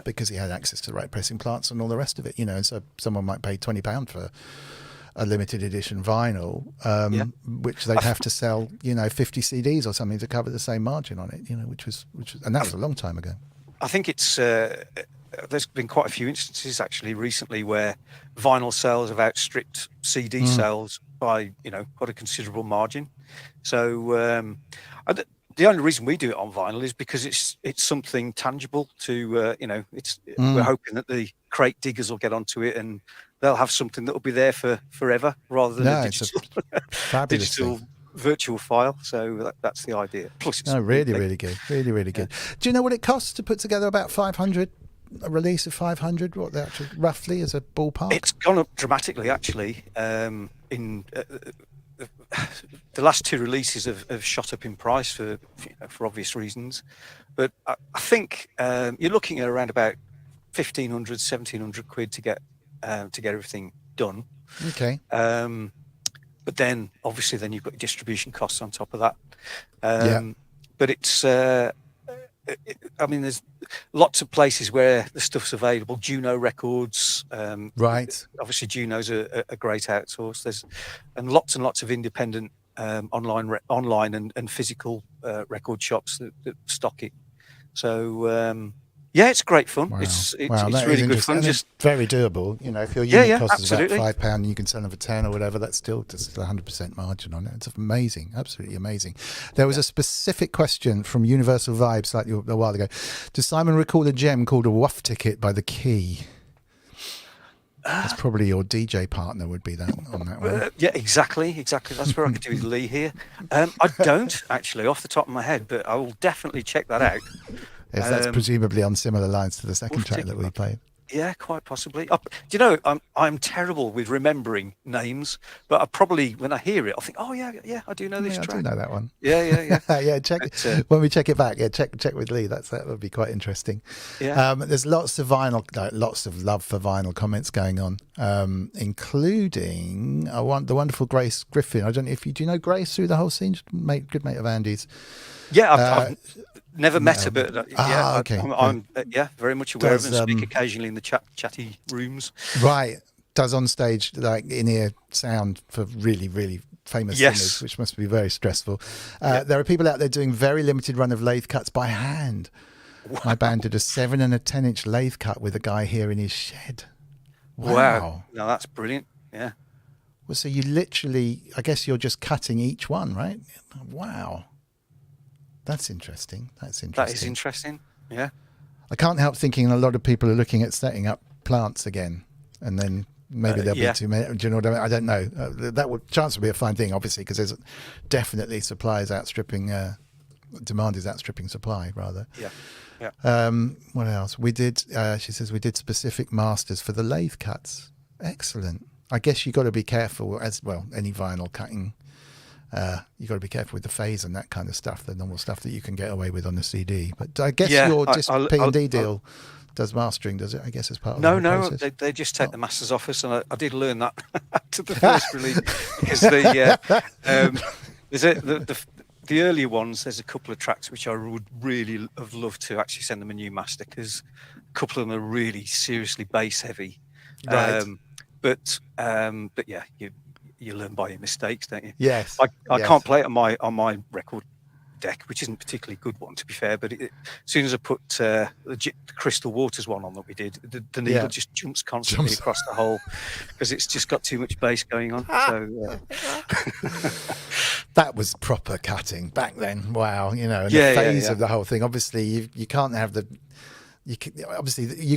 Because he had access to the right pressing plants and all the rest of it, and so someone might pay £20 for a limited edition vinyl, which they'd have to sell, 50 CDs or something to cover the same margin on it, which was, and that was a long time ago. I think it's there's been quite a few instances actually recently where vinyl sales have outstripped CD sales by quite a considerable margin. So the only reason we do it on vinyl is because it's something tangible to we're hoping that the crate diggers will get onto it and they'll have something that will be there for forever, rather than a digital, digital virtual file. So that's the idea. Plus, it's really good, really good. Do you know what it costs to put together about 500? A release of 500? What that actually roughly is a ballpark? It's gone up dramatically, actually. In the last two releases have shot up in price for obvious reasons, but I think you're looking at around about 1,500, 1,700 quid to get everything done. Okay. But then obviously you've got distribution costs on top of that. But it's there's lots of places where the stuff's available. Juno Records, right? Obviously, Juno's a great outsource. And lots of independent online and physical record shops that stock it. So it's great fun. Wow. It's really good fun. Just very doable. If your unit costs about £5 and you can sell them for 10 or whatever, that's still just 100% margin on it. It's amazing, absolutely amazing. There was a specific question from Universal Vibe slightly a while ago. Does Simon recall a gem called a Wuff Ticket by The Key? That's probably your DJ partner would be that on that one. Yeah, exactly. That's where I could do with Lee here. I don't actually off the top of my head, but I will definitely check that out. Yes, that's presumably on similar lines to the second track that we played. Yeah, quite possibly. Do you know, I'm terrible with remembering names, but I probably, when I hear it, I think, oh yeah, I do know this track. I do know that one. Yeah. Yeah, check when we check it back. Yeah, check with Lee. That would be quite interesting. Yeah. There's lots of vinyl, lots of love for vinyl comments going on, including the wonderful Grace Griffin. I don't know if do you know Grace through the whole scene? Good mate of Andy's. Yeah, I've never met her, but okay. I'm very much aware of her and speak occasionally in the chatty rooms. Right. Does on stage like in-ear sound for really, really famous singers, which must be very stressful. There are people out there doing very limited run of lathe cuts by hand. Wow. My band did a 7 and a 10-inch lathe cut with a guy here in his shed. Wow. No, that's brilliant. Yeah. Well, so you literally, I guess you're just cutting each one, right? Wow. That's interesting. That is interesting. Yeah. I can't help thinking a lot of people are looking at setting up plants again, and then maybe there'll be too many. Do you know what I mean? I don't know. Chance would be a fine thing, obviously, because there's definitely demand is outstripping supply, rather. Yeah. What else? We did. She says we did specific masters for the lathe cuts. Excellent. I guess you got to be careful as well. Any vinyl cutting. You got to be careful with the phase and that kind of stuff, the normal stuff that you can get away with on the CD. But I guess your P&D deal does mastering, does it? I guess as part of the process. They just take the masters off us, and I did learn that to the first release because the earlier ones. There's a couple of tracks which I would really have loved to actually send them a new master because a couple of them are really seriously bass heavy. Right. But yeah, you learn by your mistakes, don't you? Yes. I can't play it on my record deck, which isn't a particularly good one, to be fair. But as soon as I put the Crystal Waters one on that we did, the needle just jumps constantly across the hole because it's just got too much bass going on. So that was proper cutting back then. Wow, and the phase of the whole thing. Obviously, you can't have the. You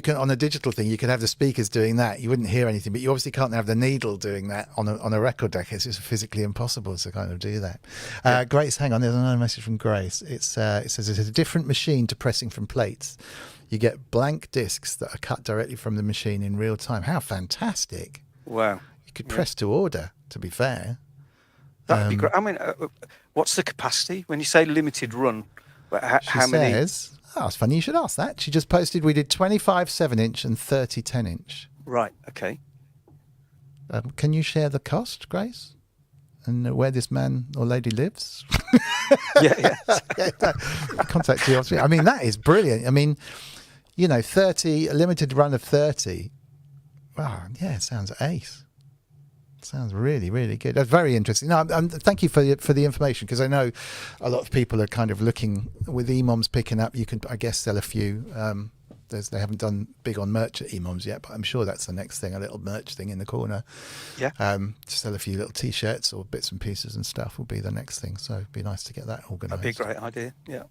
can on a digital thing. You can have the speakers doing that. You wouldn't hear anything, but you obviously can't have the needle doing that on a record deck. It's just physically impossible to kind of do that. Grace, hang on. There's another message from Grace. It says it's a different machine to pressing from plates. You get blank discs that are cut directly from the machine in real time. How fantastic! Wow. You could press to order. To be fair, that'd be great. I mean, what's the capacity when you say limited run? How many? Oh, it's funny you should ask that. She just posted we did 25 7-inch and 30 10-inch. Right, okay. Can you share the cost, Grace? And where this man or lady lives? Yeah. Contact you. I mean, that is brilliant. I mean, 30, a limited run of 30. Wow, yeah, it sounds ace. Sounds really, really good. That's very interesting. No, thank you for the information because I know a lot of people are kind of looking with EMOMs picking up. You can, I guess, sell a few. They haven't done big on merch at EMOMs yet, but I'm sure that's the next thing. A little merch thing in the corner. Yeah. To sell a few little T-shirts or bits and pieces and stuff will be the next thing. So it'd be nice to get that organised. That'd be a great idea. Yeah.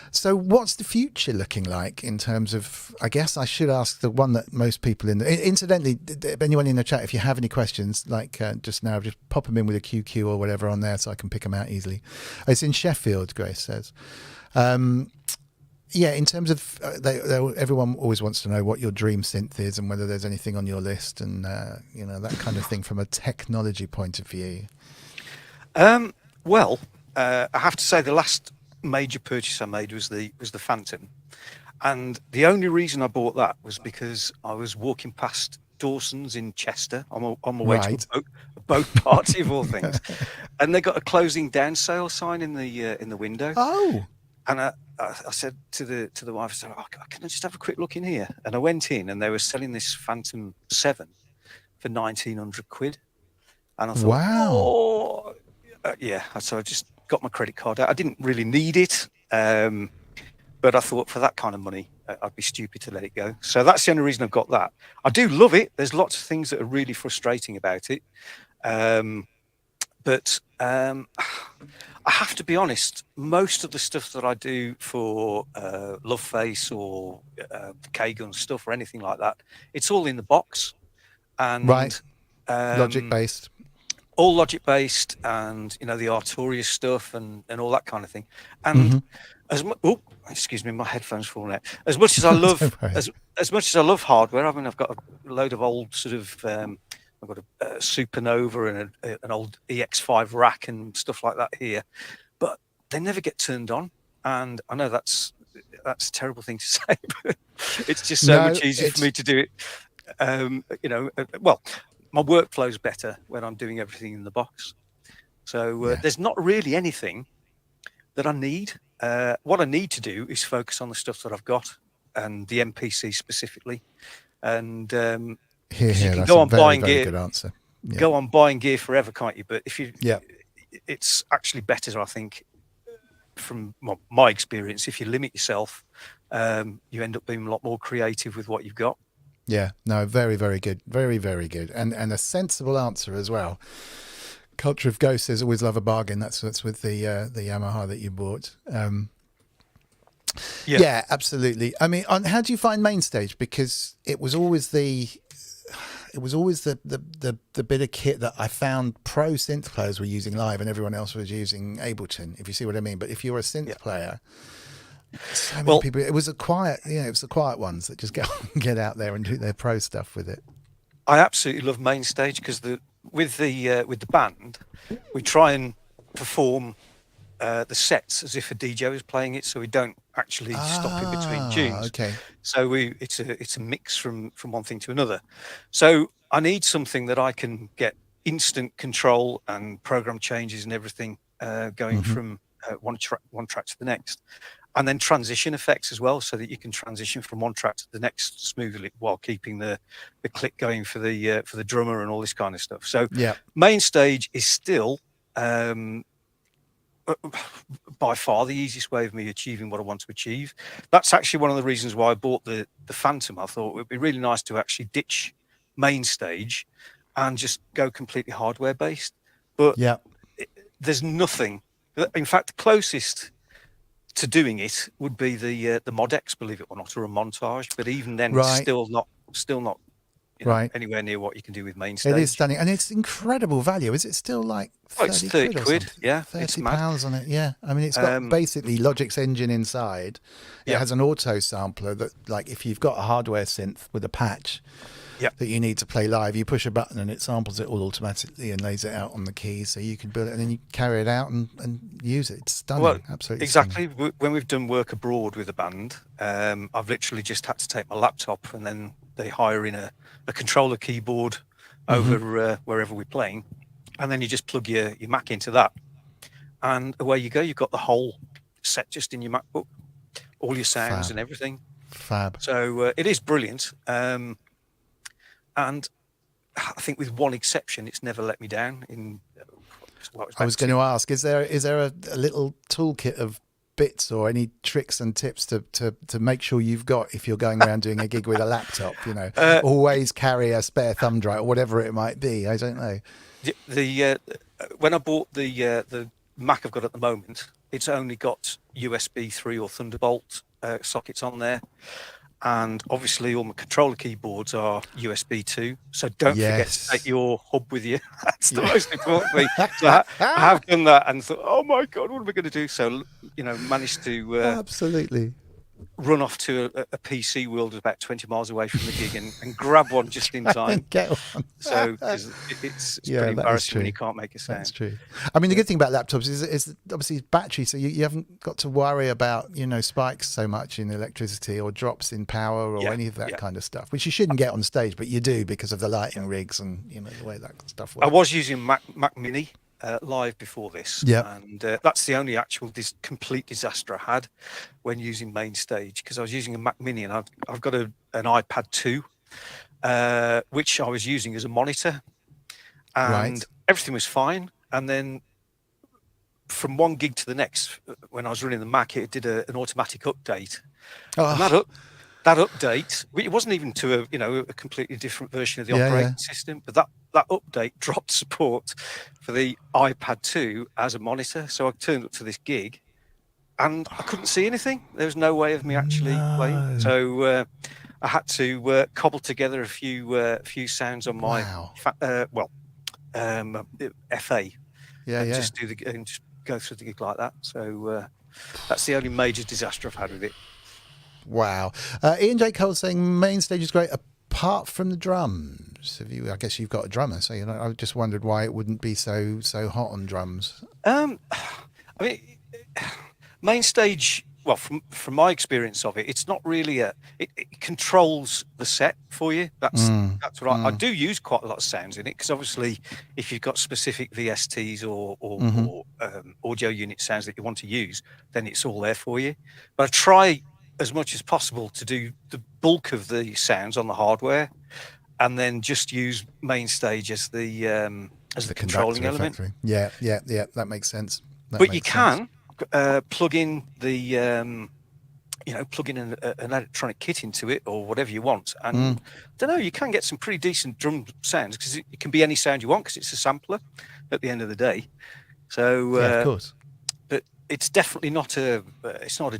So what's the future looking like in terms of, I guess I should ask the one that most people incidentally, anyone in the chat, if you have any questions, like just now, just pop them in with a QQ or whatever on there so I can pick them out easily. It's in Sheffield, Grace says. In terms of, everyone always wants to know what your dream synth is and whether there's anything on your list and, that kind of thing from a technology point of view. I have to say the last major purchase I made was the Phantom, and the only reason I bought that was because I was walking past Dawson's in Chester on my way to a boat party of all things, and they got a closing down sale sign in the window. Oh, and I said to the wife, I said, can I just have a quick look in here? And I went in, and they were selling this Phantom 7 for 1,900 quid, and I thought, wow, so I just got my credit card out. I didn't really need it, but I thought for that kind of money, I'd be stupid to let it go. So that's the only reason I've got that. I do love it. There's lots of things that are really frustrating about it. But But I have to be honest, most of the stuff that I do for Loveface or the K-Gun stuff or anything like that, it's all in the box. And Right. Logic based. all logic based, and the Arturia stuff and all that kind of thing. And excuse me, my headphones falling out. As much as I love as much as I love hardware, I mean, I've got a load of old sort of I've got a Supernova and an old EX5 rack and stuff like that here, but they never get turned on. And I know that's a terrible thing to say, but it's just so much easier for me to do it. Well, my workflow's better when I'm doing everything in the box. So there's not really anything that I need. What I need to do is focus on the stuff that I've got, and the MPC specifically. And you can go on buying gear. Good answer. Yeah. Go on buying gear forever, can't you? But if you, it's actually better, I think, from my experience. If you limit yourself, you end up being a lot more creative with what you've got. Yeah, no, very, very good. Very, very good. And a sensible answer as well. Culture of Ghosts says always love a bargain. That's with the Yamaha that you bought. Yeah, absolutely. I mean, how do you find Mainstage? Because it was always the bit of kit that I found pro synth players were using live and everyone else was using Ableton, if you see what I mean. But if you're a synth player, so many people, it was the quiet ones that just get out there and do their pro stuff with it. I absolutely love Mainstage because with the band, we try and perform the sets as if a DJ was playing it, so we don't actually stop in between tunes. Okay. So it's a mix from one thing to another. So I need something that I can get instant control and program changes and everything going from one track to the next, and then transition effects as well, so that you can transition from one track to the next smoothly while keeping the click going for the drummer and all this kind of stuff. So Mainstage is still by far the easiest way of me achieving what I want to achieve. That's actually one of the reasons why I bought the Phantom. I thought it would be really nice to actually ditch Mainstage and just go completely hardware based. But there's nothing. In fact, the closest to doing it would be the Modex, believe it or not, or a Montage. But even then, it's still not anywhere near what you can do with Mainstage. It is stunning, and it's incredible value. Is it still like 30 quid? Yeah, £30 on it. Yeah, I mean, it's got basically Logic's engine inside. It has an auto sampler that, like, if you've got a hardware synth with a patch that you need to play live, you push a button and it samples it all automatically and lays it out on the keys, so you can build it and then you carry it out and use it. It's stunning. Absolutely exactly. Stunning. When we've done work abroad with a band, I've literally just had to take my laptop, and then they hire in a controller keyboard over wherever we're playing, and then you just plug your Mac into that, and away you go. You've got the whole set just in your MacBook, all your sounds and everything. Fab. So it is brilliant. And I think with one exception, it's never let me down. I was going to ask, is there a little toolkit of bits or any tricks and tips to make sure you've got, if you're going around doing a gig with a laptop, always carry a spare thumb drive or whatever it might be? I don't know. When I bought the Mac I've got at the moment, it's only got USB 3 or Thunderbolt sockets on there. And obviously all my controller keyboards are USB 2. So don't forget to take your hub with you. That's the most important thing. So I have done that and thought, oh my God, what am I going to do? So, managed to absolutely run off to a PC world about 20 miles away from the gig and grab one just in time. Get one. So it's pretty embarrassing when you can't make a sound. That's true. I mean, the good thing about laptops is obviously battery, so you haven't got to worry about, spikes so much in electricity or drops in power or any of that kind of stuff, which you shouldn't get on stage, but you do because of the lighting rigs and, the way that stuff works. I was using Mac Mini live before this, and that's the only actual complete disaster I had when using Mainstage, because I was using a Mac Mini and I've got an iPad 2 which I was using as a monitor, and everything was fine, and then from one gig to the next, when I was running the Mac, it did an automatic update, and that update, it wasn't even to a completely different version of the operating system, but that that update dropped support for the iPad 2 as a monitor. So I turned up to this gig, and I couldn't see anything. There was no way of me actually playing. So I had to cobble together a few sounds on my FA. Just do and just go through the gig like that. So that's the only major disaster I've had with it. Wow. Ian J. Cole saying main stage is great apart from the drums. I guess you've got a drummer, so I just wondered why it wouldn't be so hot on drums. I mean, main stage. Well, from my experience of it, it's not really it controls the set for you. That's what I do use quite a lot of sounds in it, because obviously if you've got specific VSTs or audio unit sounds that you want to use, then it's all there for you. But I try as much as possible to do the bulk of the sounds on the hardware, and then just use main stage as the controlling element. Yeah, that makes sense. But you can plug in the plug in an electronic kit into it or whatever you want, and I don't know, you can get some pretty decent drum sounds, because it can be any sound you want, because it's a sampler at the end of the day. So of course, but it's definitely not a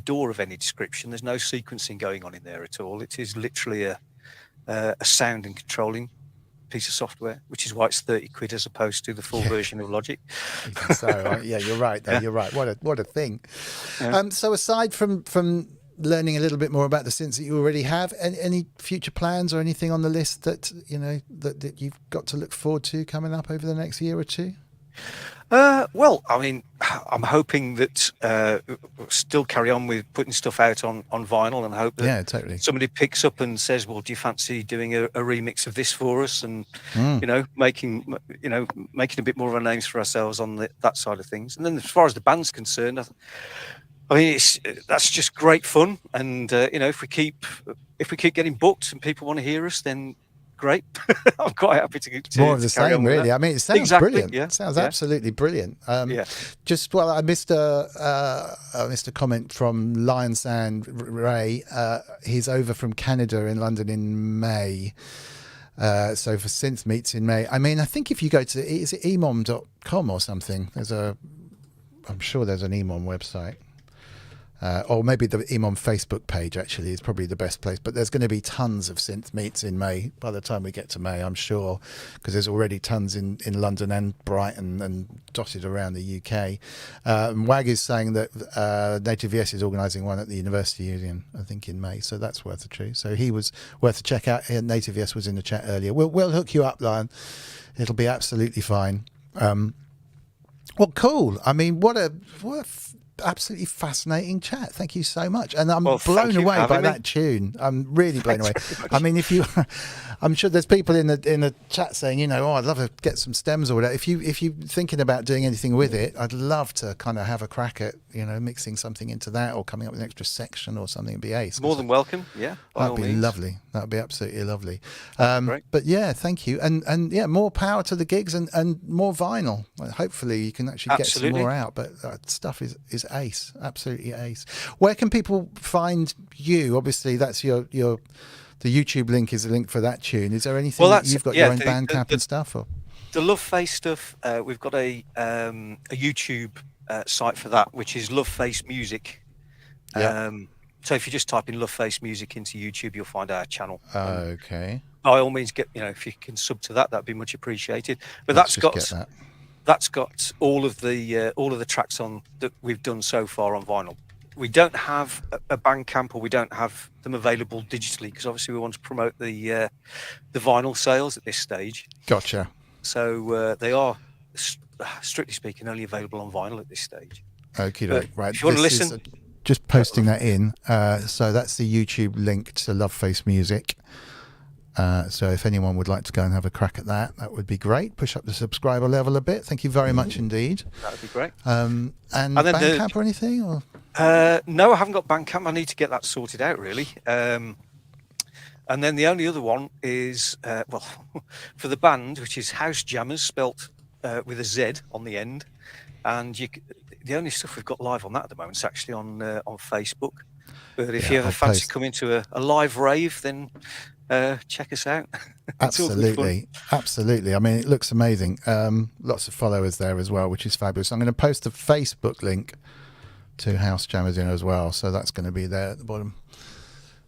DAW of any description. There's no sequencing going on in there at all. It is literally a sound and controlling piece of software, which is why it's 30 quid as opposed to the full version of Logic. So yeah, you're right though. You're right. What a thing. So aside from learning a little bit more about the synths that you already have, any future plans or anything on the list that that you've got to look forward to coming up over the next year or two? Well, I mean, I'm hoping that we'll still carry on with putting stuff out on vinyl, and hope that somebody picks up and says, well, do you fancy doing a remix of this for us? And making a bit more of a names for ourselves on that side of things. And then as far as the band's concerned, I mean, that's just great fun. And if we keep getting booked and people want to hear us, then great. I'm quite happy to more of the same, really. I mean, it sounds brilliant. Yeah. It sounds absolutely brilliant. Just I missed a comment from Lion Sand Ray. He's over from Canada in London in May. So for Synth Meets in May. I mean, I think if you go to is it emom.com or something, I'm sure there's an emom website. Or maybe the Emom Facebook page actually is probably the best place. But there's going to be tons of Synth Meets in May by the time we get to May, I'm sure, because there's already tons in London and Brighton and dotted around the UK. Wag is saying that Native Yes is organising one at the University Union, I think, in May. So that's worth a true. So he was worth a check out. Native Yes was in the chat earlier. We'll hook you up, Lion. It'll be absolutely fine. Well, cool. I mean, what a absolutely fascinating chat. Thank you so much, and I'm blown away by that tune. I'm really blown away. I mean, I'm sure there's people in the chat saying, I'd love to get some stems or whatever. If you're thinking about doing anything with it, I'd love to kind of have a crack at mixing something into that, or coming up with an extra section or something. It'd be ace. More than welcome. Yeah, that'd be lovely. That'd be absolutely lovely. But yeah, thank you, and yeah, more power to the gigs and more vinyl. Hopefully, you can actually get some more out. But that stuff is ace, absolutely ace. Where can people find you? Obviously, that's the YouTube link is a link for that tune. Is there anything that you've got your own Bandcamp and stuff? Or the Loveface stuff, we've got a YouTube site for that, which is Loveface Music. So if you just type in Loveface Music into YouTube, you'll find our channel. Okay. By all means, if you can sub to that'd be much appreciated. But that's got all of the tracks on that we've done so far on vinyl. We don't have a Bandcamp, or we don't have them available digitally, because obviously we want to promote the vinyl sales at this stage. Gotcha. So they are, strictly speaking, only available on vinyl at this stage. Okay, right. If you want to listen, just posting that in. So that's the YouTube link to Loveface Music. So if anyone would like to go and have a crack at that would be great. Push up the subscriber level a bit. Thank you very much indeed. That would be great. And Bandcamp or anything? Or? No, I haven't got Bandcamp. I need to get that sorted out, really. And then the only other one is, for the band, which is Housejammerz, spelt with a Z on the end. And the only stuff we've got live on that at the moment is actually on Facebook. But if you ever fancy coming to a live rave, then check us out. It's all good fun. Absolutely. I mean, it looks amazing. Lots of followers there as well, which is fabulous. I'm going to post a Facebook link to Housejammerz as well, so that's going to be there at the bottom.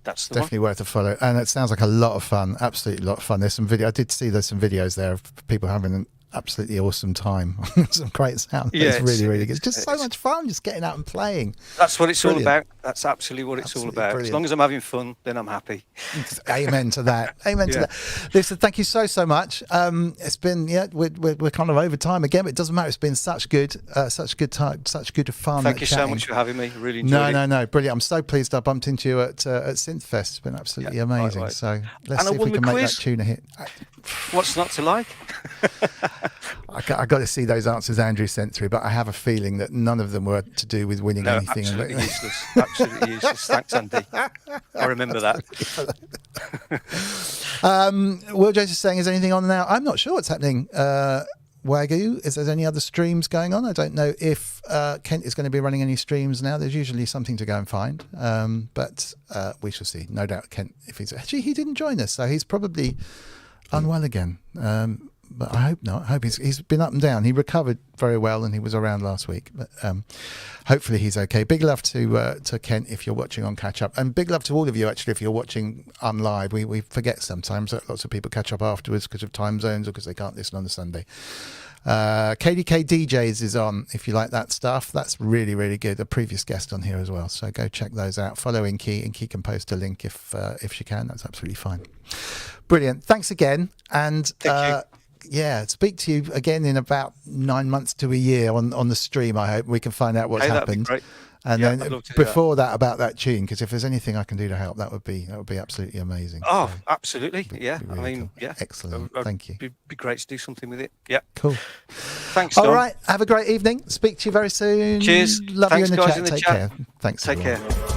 That's the definitely worth a follow, and it sounds like a lot of fun. Absolutely a lot of fun. There's some video. I did see there's some videos there of people having an absolutely awesome time. Some great sound. Yeah, it's really, really good. It's just so much fun just getting out and playing. That's what it's Brilliant. all about. That's absolutely what it's all about. Brilliant. As long as I'm having fun, then I'm happy. Amen to that. Amen to that. Listen, thank you so much. It's been we're kind of over time again, but it doesn't matter. It's been such good time, such good fun. Thank you so much for having me. Really enjoyed it. No, brilliant. I'm so pleased I bumped into you at Synthfest. It's been absolutely amazing. Likewise. So let's see if we can make that tune a hit. What's not to like? I got to see those answers Andrew sent through, but I have a feeling that none of them were to do with winning anything. Absolutely useless. Absolutely useless. Thanks, Andy. I remember that. Will Joyce is saying, is anything on now? I'm not sure what's happening. Wagyu, is there any other streams going on? I don't know if Kent is going to be running any streams now. There's usually something to go and find, but we shall see. No doubt Kent, if he's actually, he didn't join us, so he's probably unwell again. But I hope not. I hope he's been up and down. He recovered very well and he was around last week. But hopefully he's okay. Big love to Kent if you're watching on Catch Up. And big love to all of you, actually, if you're watching on live. We forget sometimes that lots of people catch up afterwards because of time zones or because they can't listen on the Sunday. KDK DJs is on if you like that stuff. That's really, really good. A previous guest on here as well. So go check those out. Follow Inky. Inky can post a link if she can. That's absolutely fine. Brilliant. Thanks again. And Thank you. Yeah, speak to you again in about 9 months to a year on the stream. I hope we can find out what's happened. That'd be great. And Yeah, then I'd love to do before that about that tune, because if there's anything I can do to help, that would be absolutely amazing. Oh, So, absolutely. Yeah. really I mean, cool. yeah. Excellent. Thank you. It'd be great to do something with it. Yeah. Cool. Thanks, All Dom. right. Have a great evening. Speak to you very soon. Cheers. Love Thanks, you in the guys, chat. in the Take chat. care. Thanks. Take everyone. care.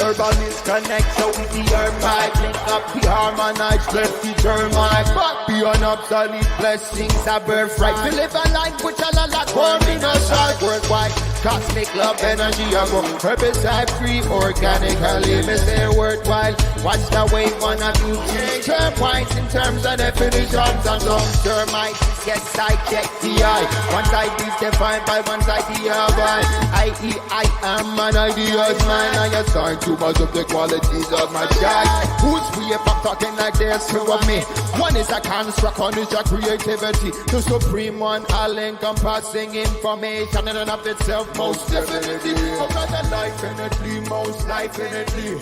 Urbanist connect so with the herb pipe. Link up the harmonized, bless the termite. But beyond obsolete blessings, a birthright. We live a life which a lot more in us are worldwide. Cosmic love energy, I go herbicide free, organically, me say worthwhile. Watch the way one of you take term points in terms of definitions and some termites. Yes, I check the eye. One side is defined by one side the other. I.e. I am an ideas man. I assign too much of the qualities of my child. Who's way back talking like there's two of me? One is a construct, one is a creativity. The supreme one, all encompassing information in and of itself, most definitely. Another life infinitely, most life infinitely.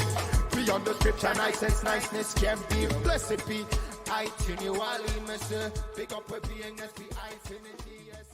Beyond the scripture, niceness can be. Blessed be. I continually miss pick up a being as the infinity. Yes.